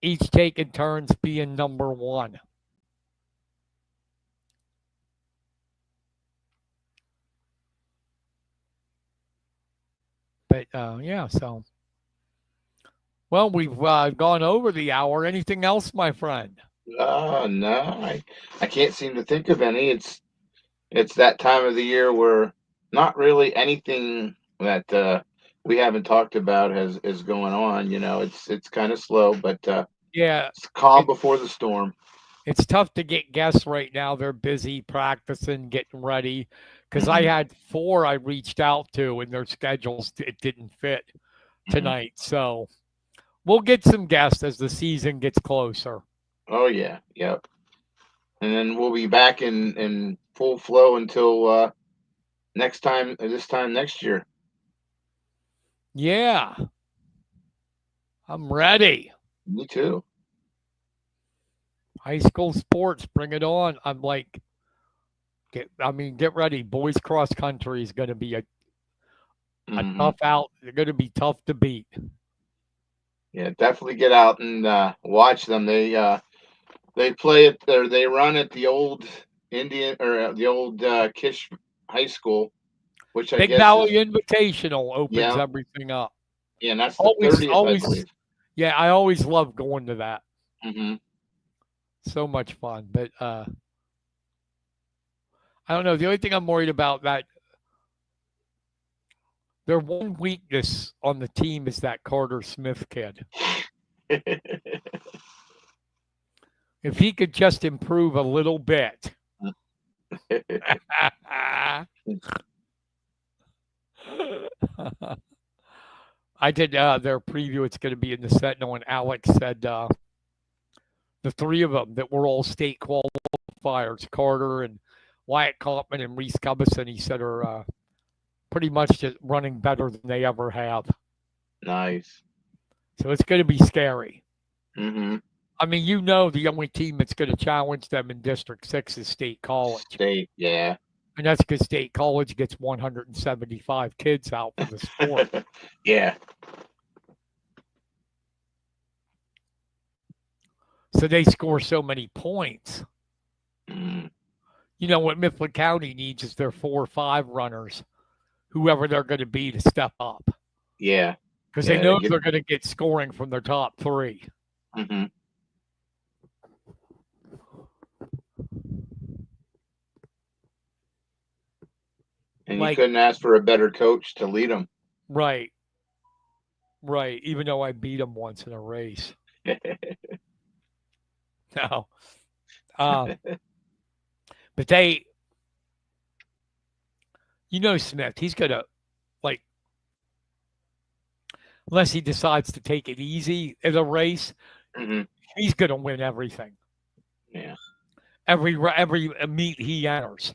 each taking turns being number one. But yeah, so well, we've gone over the hour. Anything else, my friend? No, I can't seem to think of any. It's that time of the year where not really anything that we haven't talked about is going on. It's kind of slow, but Yeah, it's calm before the storm. it's tough to get guests right now. They're busy practicing, getting ready. Because I had 4 I reached out to, and their schedules it didn't fit tonight. So we'll get some guests as the season gets closer. Oh yeah, yep. And then we'll be back in full flow until this time next year. Yeah, I'm ready. Me too. High school sports, bring it on. I'm like, get ready. Boys cross country is going to be a tough out. They're going to be tough to beat. Yeah, definitely get out and watch them. They play it or they run at the old Indian or the old Kish High School, which I Big guess Valley is Invitational opens everything up. yeah, and that's the 30th, I believe. Yeah, I always love going to that. Mm-hmm. So much fun, but I don't know. The only thing I'm worried about that their one weakness on the team is that Carter Smith kid. If he could just improve a little bit. I did their preview. It's going to be in the Sentinel, and Alex said the 3 of them that were all state qualifiers, Carter and Wyatt Kaufman and Reese Cubison, he said are pretty much just running better than they ever have. Nice. So it's going to be scary. Mm-hmm. I mean, the only team that's going to challenge them in District 6 is State College. State, yeah. And that's because State College gets 175 kids out for the sport. Yeah. So they score so many points. Mm. What Mifflin County needs is their 4 or 5 runners, whoever they're going to be, to step up. Yeah. Because they know they're going to get scoring from their top 3. Mm-hmm. And you couldn't ask for a better coach to lead them. Right. Right. Even though I beat them once in a race. No. But they, Smith, he's going to, unless he decides to take it easy in a race, he's going to win everything. Yeah. Every meet he enters,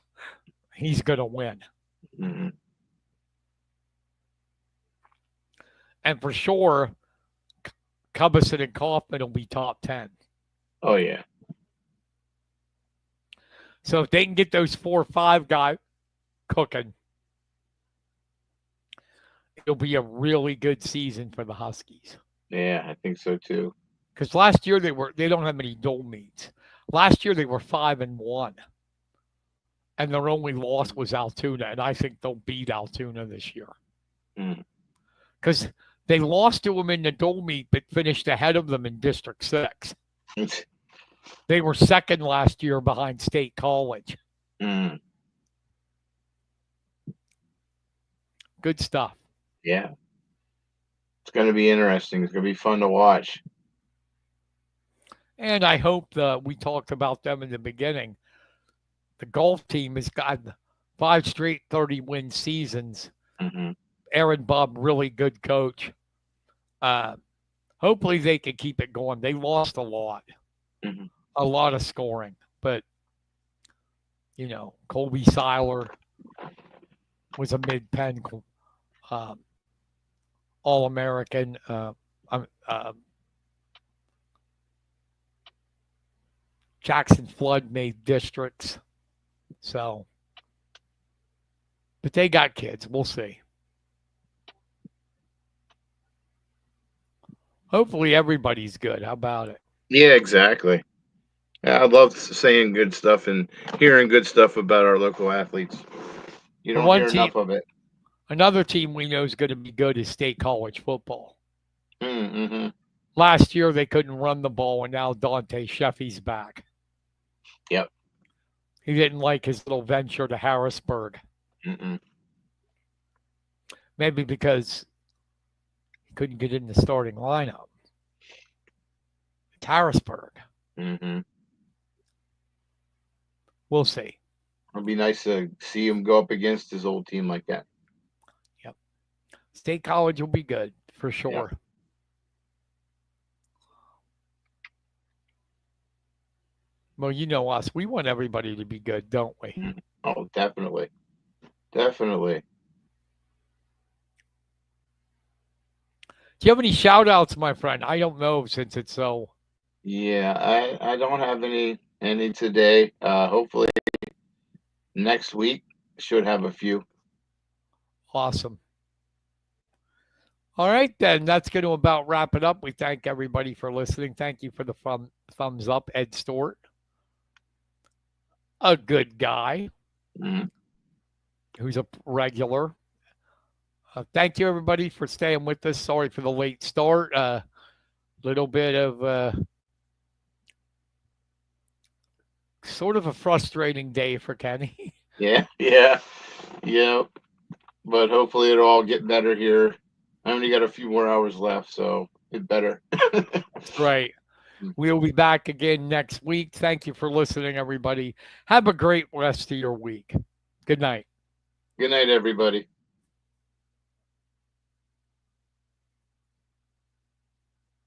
he's going to win. Mm-hmm. And for sure, Cubison and Kaufman will be top 10. Oh, yeah. So if they can get those 4 or 5 guys cooking, it'll be a really good season for the Huskies. Yeah, I think so too. Because last year they don't have many dual meets. Last year they were 5-1. And their only loss was Altoona, and I think they'll beat Altoona this year. Because they lost to them in the dual meet, but finished ahead of them in District 6. They were second last year behind State College. Mm. Good stuff. Yeah. It's going to be interesting. It's going to be fun to watch. And I hope we talked about them in the beginning. The golf team has got 5 straight 30-win seasons. Aaron Bubb, really good coach. Hopefully they can keep it going. They lost a lot. A lot of scoring. But, Colby Seiler was a mid-pen All-American. Jackson Flood made districts. So But they got kids. We'll see. Hopefully everybody's good. How about it? Yeah, exactly. Yeah, I love saying good stuff and hearing good stuff about our local athletes. You The don't one hear team- enough of it. Another team we know is going to be good is State College football. Mm-hmm. Last year they couldn't run the ball, and now Dante Sheffy's back. Yep. He didn't like his little venture to Harrisburg. Mm-mm. Maybe because he couldn't get in the starting lineup. It's Harrisburg. Mm-hmm. We'll see. It'd be nice to see him go up against his old team like that. State College will be good for sure. Well, you know us. We want everybody to be good, don't we? Oh, definitely. Definitely. Do you have any shout outs, my friend? I don't know since it's so. Yeah, I don't have any today. Hopefully next week should have a few. Awesome. All right, then. That's going to about wrap it up. We thank everybody for listening. Thank you for the thumbs up, Ed Stewart. A good guy who's a regular. Thank you, everybody, for staying with us. Sorry for the late start. Little bit of sort of a frustrating day for Kenny. Yeah. But hopefully it'll all get better here. I only got a few more hours left, so it better. Right. We'll be back again next week. Thank you for listening, everybody. Have a great rest of your week. Good night. Good night, everybody.